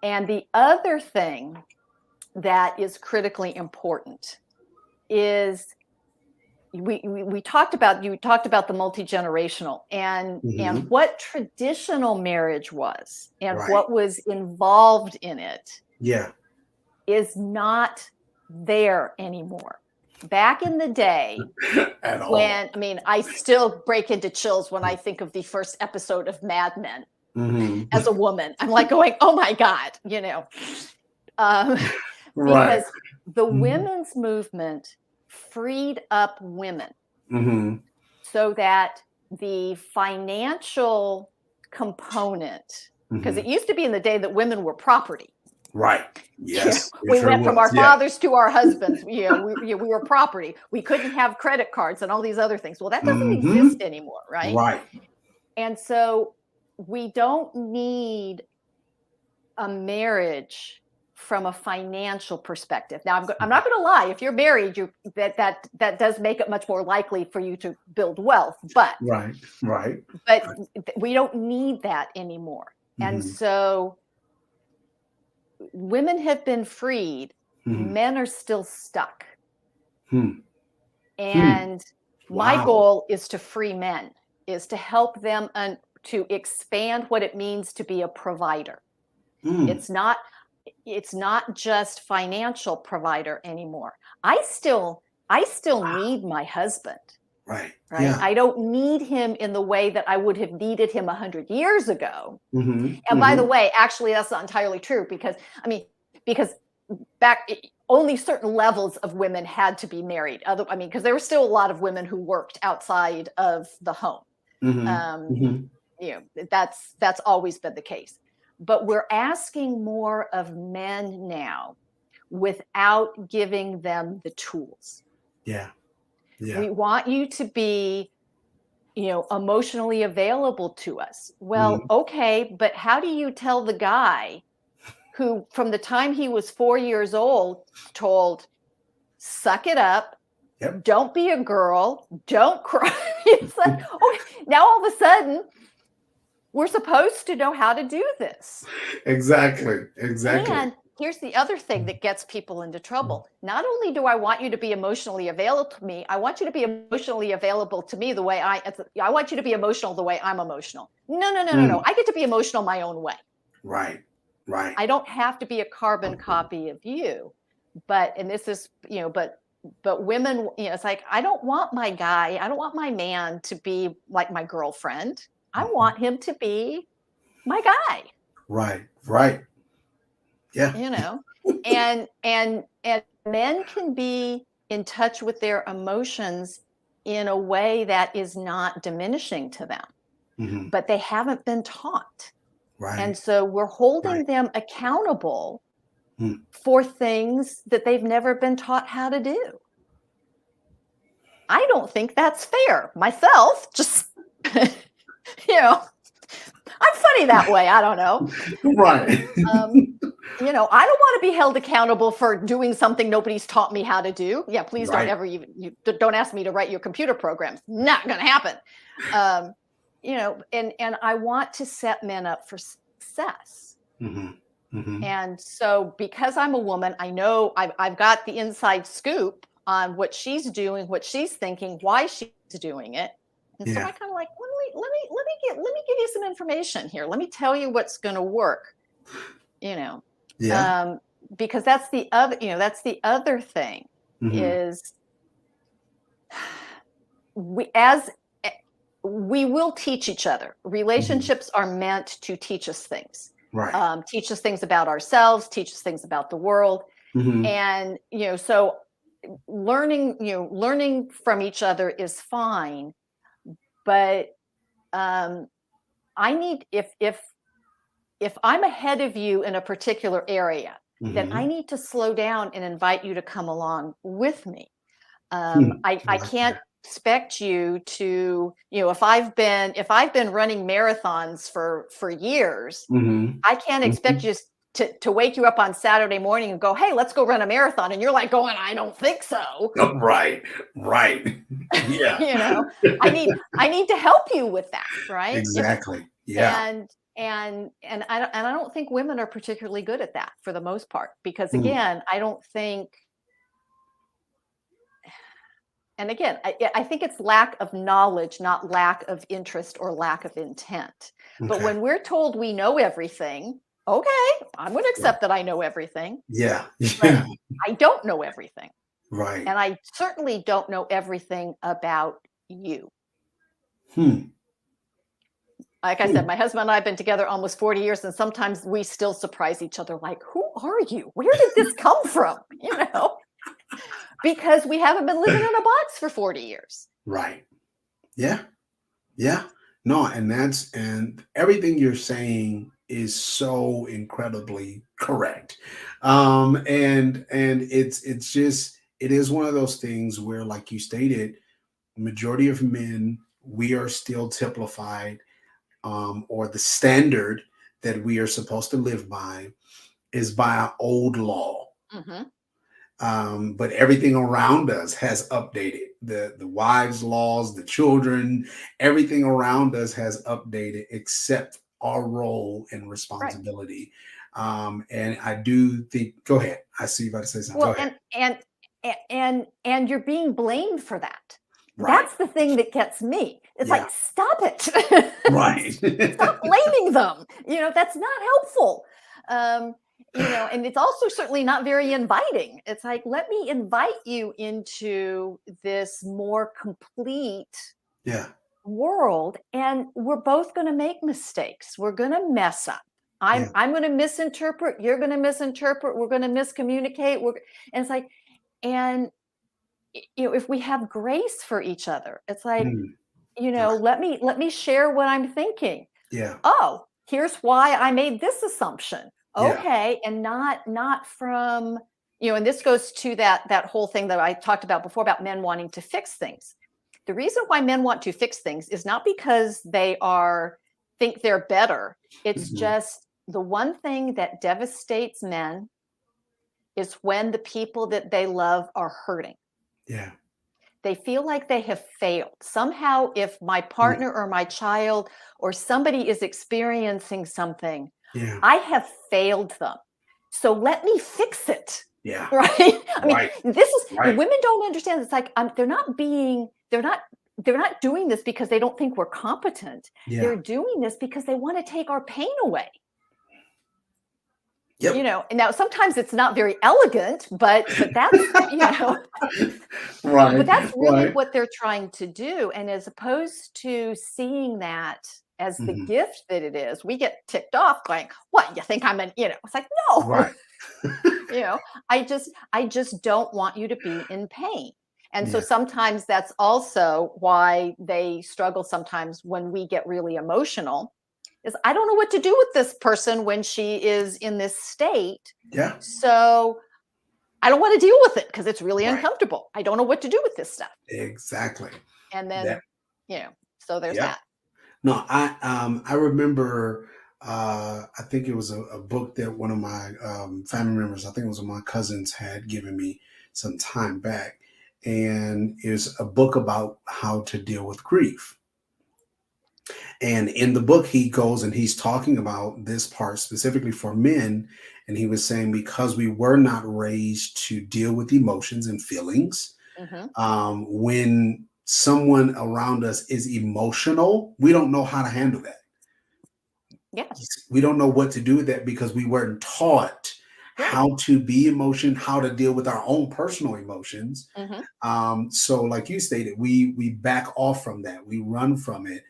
Speaker 2: And the other thing that is critically important is we talked about, you talked about the multi-generational and
Speaker 1: Hmm.
Speaker 2: what traditional marriage was and
Speaker 1: Right.
Speaker 2: what was involved in it
Speaker 1: Yeah.
Speaker 2: is not there anymore. back in the day,
Speaker 1: At all.
Speaker 2: when, I mean, I still break into chills when I think of the first episode of Mad Men
Speaker 1: Mhm.
Speaker 2: as a woman. I'm like going, oh my God, um,
Speaker 1: Right.
Speaker 2: because the
Speaker 1: Mhm.
Speaker 2: women's movement freed up women
Speaker 1: Mhm.
Speaker 2: so that the financial component, because it
Speaker 1: Mhm.
Speaker 2: used to be in the day that women were property.
Speaker 1: Right. Yes, it
Speaker 2: We
Speaker 1: sure
Speaker 2: went from
Speaker 1: was.
Speaker 2: our
Speaker 1: Yeah.
Speaker 2: fathers to our husbands. We were property. We couldn't have credit cards and all these other things. Well, that doesn't exist
Speaker 1: Mhm.
Speaker 2: anymore, right?
Speaker 1: Right.
Speaker 2: And so we don't need a marriage from a financial perspective. Now, I'm not going to lie. If you're married, that does make it much more likely for you to build wealth.
Speaker 1: Right. Right.
Speaker 2: But we don't need that anymore. And
Speaker 1: Mhm.
Speaker 2: so women have been freed.
Speaker 1: Mhm.
Speaker 2: Men are still stuck.
Speaker 1: Hmm. Hmm.
Speaker 2: And my
Speaker 1: Wow.
Speaker 2: goal is to free men, is to help them to expand what it means to be a provider.
Speaker 1: Mm.
Speaker 2: It's not it's not just financial provider anymore. I still need my husband,
Speaker 1: Right.
Speaker 2: right?
Speaker 1: Yeah.
Speaker 2: I don't need him in the way that I would have needed him 100 years ago.
Speaker 1: Mhm.
Speaker 2: And by the
Speaker 1: Mhm.
Speaker 2: way, actually that's not entirely true, because back only certain levels of women had to be married. Because there were still a lot of women who worked outside of the home.
Speaker 1: Mhm.
Speaker 2: Um,
Speaker 1: Mhm.
Speaker 2: that's always been the case. But we're asking more of men now without giving them the tools.
Speaker 1: Yeah. Yeah.
Speaker 2: We want you to be, emotionally available to us. Well,
Speaker 1: Mhm.
Speaker 2: okay, but how do you tell the guy who, from the time he was 4 years old, told, suck it up,
Speaker 1: Yep.
Speaker 2: don't be a girl, don't cry? It's like, okay, now all of a sudden, we're supposed to know how to do this.
Speaker 1: Exactly. Exactly.
Speaker 2: And here's the other thing that gets people into trouble. Not only do I want you to be emotionally available to me, I want you to be emotionally available to me the way I want you to be emotional the way I'm emotional. No, no, no, no, no.
Speaker 1: Mm.
Speaker 2: I get to be emotional my own way.
Speaker 1: Right. Right.
Speaker 2: I don't have to be a carbon copy of you. And this is, but women, it's like, I don't want my man to be like my girlfriend. I
Speaker 1: Mhm.
Speaker 2: want him to be my guy.
Speaker 1: Right. Right. Yeah.
Speaker 2: you know and men can be in touch with their emotions in a way that is not diminishing to them,
Speaker 1: Mhm.
Speaker 2: but they haven't been taught, and
Speaker 1: Right.
Speaker 2: so we're
Speaker 1: Right.
Speaker 2: holding them accountable
Speaker 1: Mm.
Speaker 2: for things that they've never been taught how to do. I don't think that's fair myself, just I'm funny that way, I don't know.
Speaker 1: Right.
Speaker 2: um, I don't want to be held accountable for doing something nobody's taught me how to do. Yeah, please don't
Speaker 1: Right.
Speaker 2: ever even don't ask me to write your computer programs. Not going to happen. Um, and I want to set men up for success.
Speaker 1: Mhm. Mhm.
Speaker 2: And so, because I'm a woman, I know I've got the inside scoop on what she's doing, what she's thinking, why she's doing it. And so
Speaker 1: Yeah.
Speaker 2: I kind of like, let me give you some information here. Let me tell you what's going to work. You know,
Speaker 1: Yeah.
Speaker 2: um, because that's the other thing
Speaker 1: Mhm.
Speaker 2: is we as we will teach each other.
Speaker 1: Mhm.
Speaker 2: Relationships are meant to teach us things,
Speaker 1: Right.
Speaker 2: teach us things about ourselves, teach us things about the world,
Speaker 1: Mhm.
Speaker 2: and so learning from each other is fine, but um, I need if I'm ahead of you in a particular area, then I
Speaker 1: Mhm.
Speaker 2: need to slow down and invite you to come along with me.
Speaker 1: Hmm.
Speaker 2: I
Speaker 1: I like
Speaker 2: can't
Speaker 1: that.
Speaker 2: expect you to, if I've been running marathons for years,
Speaker 1: Mhm.
Speaker 2: I can't expect
Speaker 1: Mhm.
Speaker 2: you to wake you up on Saturday morning and go, hey, let's go run a marathon. And you're like going, I don't think so.
Speaker 1: Oh, right. Right. Yeah.
Speaker 2: you know, I need to help you with that, right?
Speaker 1: Exactly. Yeah.
Speaker 2: And I don't think women are particularly good at that for the most part, because
Speaker 1: Mm.
Speaker 2: again, I don't think, and again, I think it's lack of knowledge, not lack of interest or lack of intent. But
Speaker 1: Okay.
Speaker 2: when we're told we know everything, okay, I'm going to
Speaker 1: Right.
Speaker 2: accept that I know everything,
Speaker 1: Yeah.
Speaker 2: but
Speaker 1: Yeah.
Speaker 2: I don't know everything.
Speaker 1: Right.
Speaker 2: And I certainly don't know everything about you.
Speaker 1: Hmm.
Speaker 2: Like I said,
Speaker 1: Hmm.
Speaker 2: my husband and I have been together almost 40 years, and sometimes we still surprise each other like, who are you? Where did this come from? Because we haven't been living in a box for 40 years.
Speaker 1: Right. Yeah. Yeah. No, and everything you're saying is so incredibly correct. And it's just it is one of those things where, like you stated, majority of men, we are still typified, or the standard that we are supposed to live by is by our old law.
Speaker 2: Hmm.
Speaker 1: But everything around us has updated. The wives' laws, the children, everything around us has updated except our role and
Speaker 2: Right.
Speaker 1: responsibility. And I do think. Go ahead. I see you about to say something. Go
Speaker 2: Well,
Speaker 1: ahead.
Speaker 2: and you're being blamed for that.
Speaker 1: Right.
Speaker 2: That's the thing that gets me. It's
Speaker 1: Yeah.
Speaker 2: like, stop it.
Speaker 1: Right.
Speaker 2: Stop blaming them. That's not helpful. Um, and it's also certainly not very inviting. It's like, let me invite you into this more complete
Speaker 1: Yeah.
Speaker 2: world, and we're both going to make mistakes. We're going to mess up.
Speaker 1: Yeah.
Speaker 2: I'm going to misinterpret, you're going to misinterpret, we're going to miscommunicate. And it's like, and if we have grace for each other, it's like,
Speaker 1: Mm. Okay.
Speaker 2: let me share what I'm thinking.
Speaker 1: Yeah.
Speaker 2: Oh, here's why I made this assumption.
Speaker 1: Yeah.
Speaker 2: Okay, and not from, and this goes to that whole thing that I talked about before about men wanting to fix things. The reason why men want to fix things is not because they are think they're better. It's
Speaker 1: Mhm.
Speaker 2: just the one thing that devastates men is when the people that they love are hurting.
Speaker 1: Yeah.
Speaker 2: They feel like they have failed. Somehow, if my
Speaker 1: Mm.
Speaker 2: partner or my child or somebody is experiencing something,
Speaker 1: Yeah.
Speaker 2: I have failed them. So let me fix it.
Speaker 1: Yeah.
Speaker 2: Right? I mean,
Speaker 1: Right.
Speaker 2: this is
Speaker 1: Right.
Speaker 2: women don't understand. It's like they're not doing this because they don't think we're competent.
Speaker 1: Yeah.
Speaker 2: They're doing this because they want to take our pain away.
Speaker 1: Yep.
Speaker 2: And now sometimes it's not very elegant, but that's,
Speaker 1: Right.
Speaker 2: but that's really
Speaker 1: Right.
Speaker 2: what they're trying to do. And as opposed to seeing that as the
Speaker 1: Mhm.
Speaker 2: gift that it is, we get ticked off going, what, you think it's like, no,
Speaker 1: Right.
Speaker 2: you know, I just don't want you to be in pain. And so
Speaker 1: Yeah.
Speaker 2: sometimes that's also why they struggle sometimes when we get really emotional is I don't know what to do with this person when she is in this state.
Speaker 1: Yeah.
Speaker 2: So I don't want to deal with it because it's really
Speaker 1: Right.
Speaker 2: uncomfortable. I don't know what to do with this stuff.
Speaker 1: Exactly.
Speaker 2: And
Speaker 1: That.
Speaker 2: then, you know, so there's
Speaker 1: Yep.
Speaker 2: that.
Speaker 1: No, I remember, I think it was a book that one of my family members, I think it was one of my cousins, had given me some time back, and it's a book about how to deal with grief. And in the book, he goes and he's talking about this part specifically for men. And he was saying, because we were not raised to deal with emotions and feelings,
Speaker 2: Hmm.
Speaker 1: when someone around us is emotional, we don't know how to handle that.
Speaker 2: Yes.
Speaker 1: We don't know what to do with that because we weren't taught
Speaker 2: Right.
Speaker 1: how to be emotion, how to deal with our own personal emotions.
Speaker 2: Hmm.
Speaker 1: So, like you stated, we back off from that, we run from it,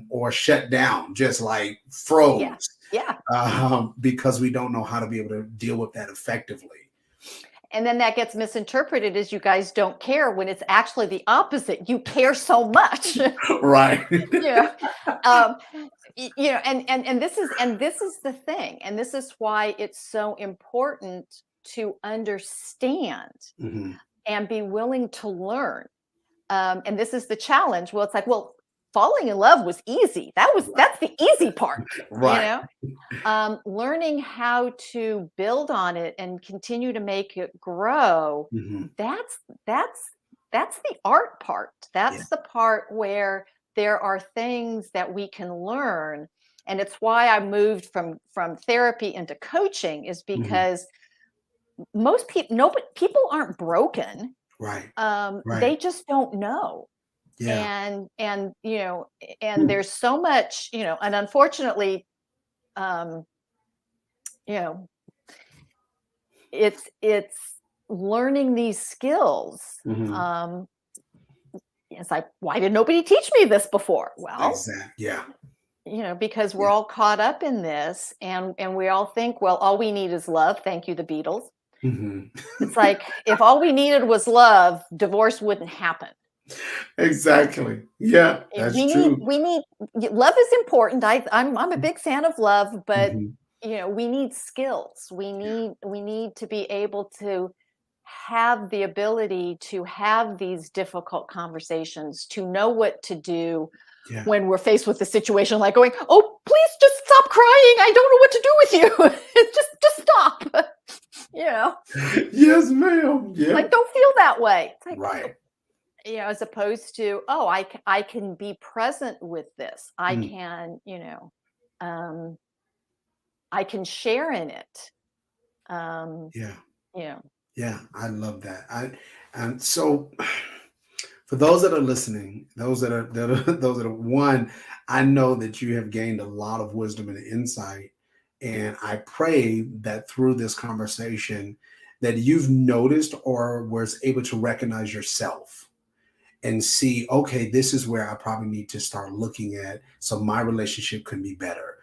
Speaker 1: or shut down, just like
Speaker 2: Yeah.
Speaker 1: froze,
Speaker 2: Yeah.
Speaker 1: because we don't know how to be able to deal with that effectively.
Speaker 2: And then that gets misinterpreted as you guys don't care when it's actually the opposite. You care so much.
Speaker 1: Right.
Speaker 2: Yeah. Um, and this is the thing, and this is why it's so important to understand
Speaker 1: Mhm.
Speaker 2: and be willing to learn. And this is the challenge. Well, it's like, well, falling in love was easy. That's the easy part, you
Speaker 1: Right.
Speaker 2: know. Learning how to build on it and continue to make it grow.
Speaker 1: Mhm.
Speaker 2: That's that's that's the art part.
Speaker 1: Yeah.
Speaker 2: That's the part where there are things that we can learn. And it's why I moved from therapy into coaching is
Speaker 1: Mhm.
Speaker 2: because most people nobody people aren't broken.
Speaker 1: Right.
Speaker 2: They
Speaker 1: Right.
Speaker 2: just don't know.
Speaker 1: Yeah.
Speaker 2: And
Speaker 1: Hmm.
Speaker 2: there's so much, and unfortunately, um, you know, it's learning these skills,
Speaker 1: Hmm.
Speaker 2: it's like, why did nobody teach me this before? Well,
Speaker 1: Exactly. Yeah.
Speaker 2: because we're
Speaker 1: Yeah.
Speaker 2: all caught up in this, and we all think, well, all we need is love. Thank you, the Beatles.
Speaker 1: Hmm.
Speaker 2: It's like, if all we needed was love, divorce wouldn't happen.
Speaker 1: Exactly. Yeah, that's true.
Speaker 2: We need love is important. I'm a big fan of love, but
Speaker 1: Hmm.
Speaker 2: we need skills. We need to be able to have the ability to have these difficult conversations, to know what to do
Speaker 1: Yeah.
Speaker 2: when we're faced with the situation, like going, "Oh, please just stop crying. I don't know what to do with you. just stop." you know,
Speaker 1: Yes, ma'am.
Speaker 2: like,
Speaker 1: Yep.
Speaker 2: don't feel that way. It's like,
Speaker 1: Right.
Speaker 2: as opposed to, oh, I can be present with this. I
Speaker 1: Mm.
Speaker 2: can, um, I can share in it. Um,
Speaker 1: Yeah.
Speaker 2: you know,
Speaker 1: Yeah. I love that. And so for those that are listening, those that are one, I know that you have gained a lot of wisdom and insight. And I pray that through this conversation that you've noticed or was able to recognize yourself and see, okay, this is where I probably need to start looking at so my relationship can be better.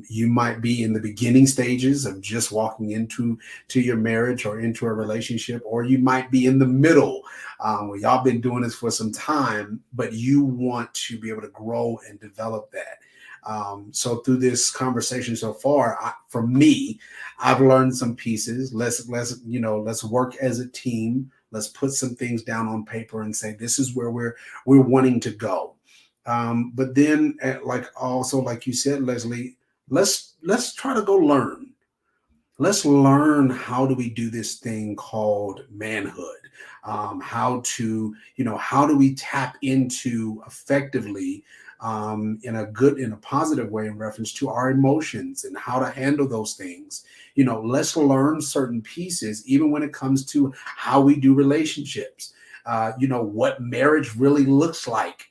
Speaker 1: You might be in the beginning stages of just walking into your marriage or into a relationship, or you might be in the middle where y'all been doing this for some time, but you want to be able to grow and develop that. So through this conversation so far, for me, I've learned some pieces. Let's work as a team. Let's put some things down on paper and say this is where we're wanting to go. But then, like also like you said, Leslie, let's try to go learn. Let's learn how do we do this thing called manhood. How do we tap into effectively in a positive way in reference to our emotions and how to handle those things. Let's learn certain pieces even when it comes to how we do relationships. What marriage really looks like,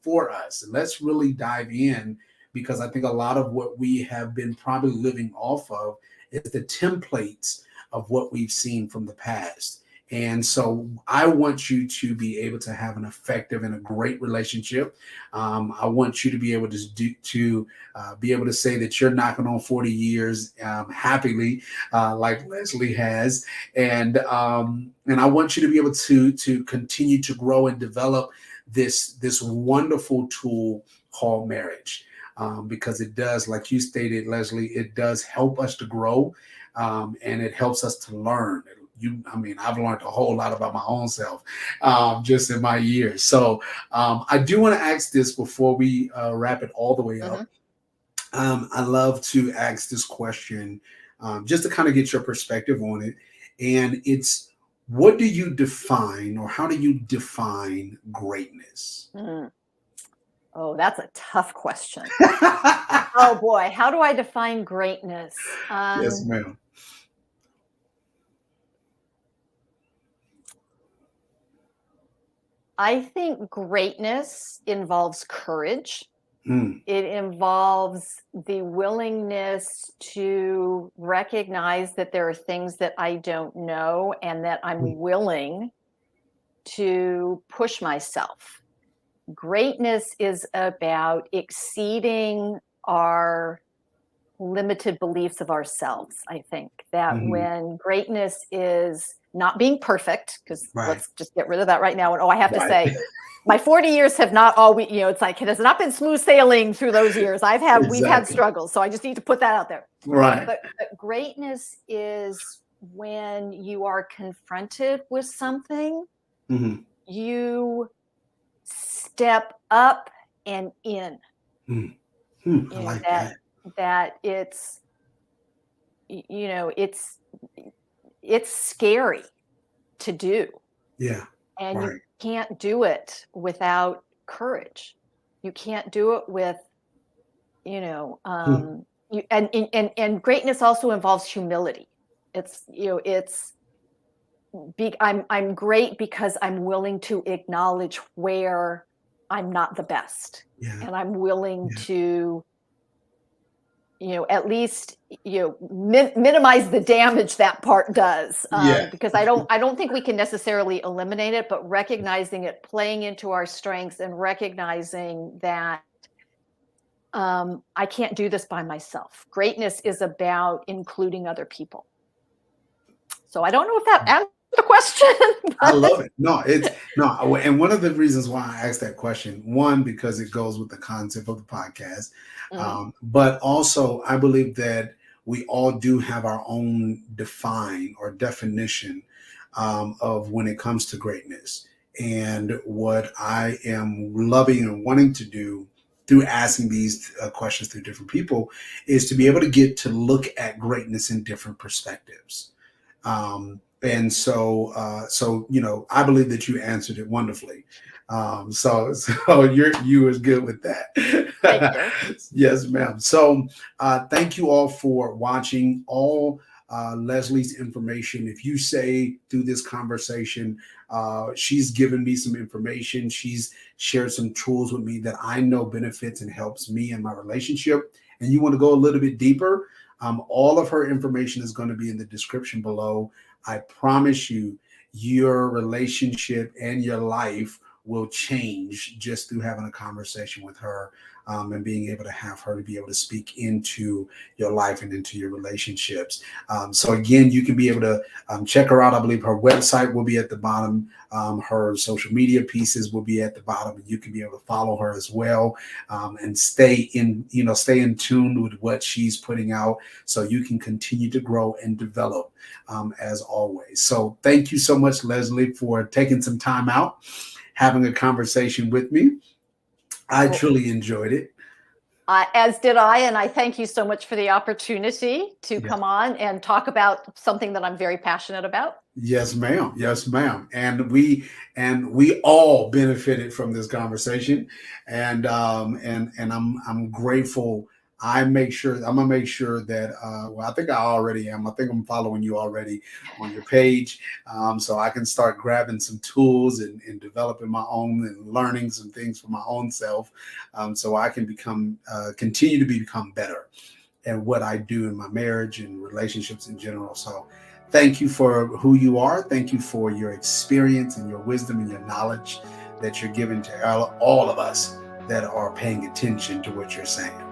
Speaker 1: for us. And let's really dive in because I think a lot of what we have been probably living off of is the templates of what we've seen from the past. And so I want you to be able to have an effective and a great relationship. I want you to be able be able to say that you're knocking on 40 years happily, like Leslie has, and I want you to be able to continue to grow and develop this wonderful tool called marriage because it does, like you stated, Leslie, it does help us to grow and it helps us to learn. I've learned a whole lot about my own self just in my years. So I do want to ask this before we wrap it all the way up.
Speaker 2: mhm.
Speaker 1: I love to ask this question just to kind of get your perspective on it. And it's what do you define or how do you define greatness?
Speaker 2: Mm. Oh, that's a tough question. Oh boy, how do I define greatness?
Speaker 1: Yes, ma'am.
Speaker 2: I think greatness involves courage.
Speaker 1: Mm,
Speaker 2: It involves the willingness to recognize that there are things that I don't know and that I'm
Speaker 1: mm,
Speaker 2: willing to push myself. Greatness is about exceeding our limited beliefs of ourselves. I think that
Speaker 1: mhm.
Speaker 2: when greatness is not being perfect, because
Speaker 1: Right,
Speaker 2: let's just get rid of that right now. And oh, I have to
Speaker 1: right.
Speaker 2: say, my 40 years have not always, it's like it has not been smooth sailing through those years. We've had
Speaker 1: Exactly.
Speaker 2: struggles. So I just need to put that out there.
Speaker 1: Right.
Speaker 2: But greatness is when you are confronted with something,
Speaker 1: Mhm.
Speaker 2: you step up and in.
Speaker 1: Mm, mm, I
Speaker 2: You know
Speaker 1: like
Speaker 2: that
Speaker 1: that.
Speaker 2: that it's you know it's scary to do,
Speaker 1: Yeah.
Speaker 2: and you
Speaker 1: Right.
Speaker 2: can't do it without courage. You can't do it with you know
Speaker 1: Mm,
Speaker 2: you and greatness also involves humility. It's I'm great because I'm willing to acknowledge where I'm not the best,
Speaker 1: yeah.
Speaker 2: and I'm willing
Speaker 1: Yeah.
Speaker 2: to at least minimize the damage that part does, because I don't think we can necessarily eliminate it, but recognizing it, playing into our strengths, and recognizing that I can't do this by myself. Greatness is about including other people. So I don't know if that answers the question.
Speaker 1: I love it. And one of the reasons why I asked that question, one, because it goes with the concept of the podcast, but also I believe that we all do have our own definition of when it comes to greatness. And what I am loving and wanting to do through asking these questions through different people is to be able to get to look at greatness in different perspectives. And so I believe that you answered it wonderfully. So you was good with that.
Speaker 2: Thank you.
Speaker 1: Yes, ma'am. So thank you all for watching. All Leslie's information, if you say through this conversation, she's given me some information. She's shared some tools with me that I know benefits and helps me in my relationship. And you want to go a little bit deeper, all of her information is going to be in the description below. I promise you, your relationship and your life will change just through having a conversation with her, and being able to have her to be able to speak into your life and into your relationships. So again, you can be able to check her out. I believe her website will be at the bottom. Her social media pieces will be at the bottom, and you can be able to follow her as well, and stay in tune with what she's putting out, so you can continue to grow and develop, as always. So thank you so much, Leslie, for taking some time out, having a conversation with me. I truly enjoyed it.
Speaker 2: As did I, and I thank you so much for the opportunity to come on and talk about something that I'm very passionate about.
Speaker 1: Yes, ma'am. Yes, ma'am. And we all benefited from this conversation, and I'm grateful. I'm gonna make sure that I think I already am. I think I'm following you already on your page, so I can start grabbing some tools and developing my own and learning some things for my own self, so I can continue to become better at what I do in my marriage and relationships in general. So thank you for who you are. Thank you for your experience and your wisdom and your knowledge that you're giving to all of us that are paying attention to what you're saying.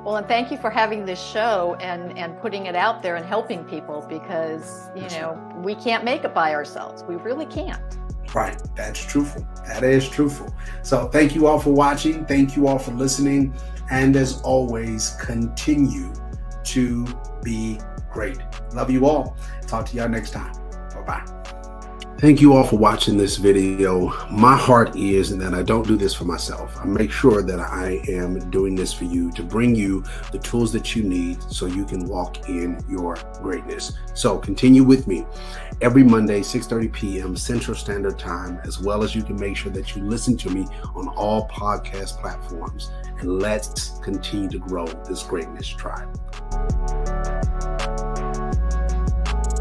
Speaker 2: Well, and thank you for having this show and putting it out there and helping people, because, we can't make it by ourselves. We really can't.
Speaker 1: Right. That's truthful. That is truthful. So thank you all for watching. Thank you all for listening. And as always, continue to be great. Love you all. Talk to y'all next time. Bye-bye. Thank you all for watching this video. My heart is, and that I don't do this for myself. I make sure that I am doing this for you, to bring you the tools that you need so you can walk in your greatness. So continue with me every Monday, 6:30 p.m. Central Standard Time, as well as you can make sure that you listen to me on all podcast platforms. And let's continue to grow this greatness tribe.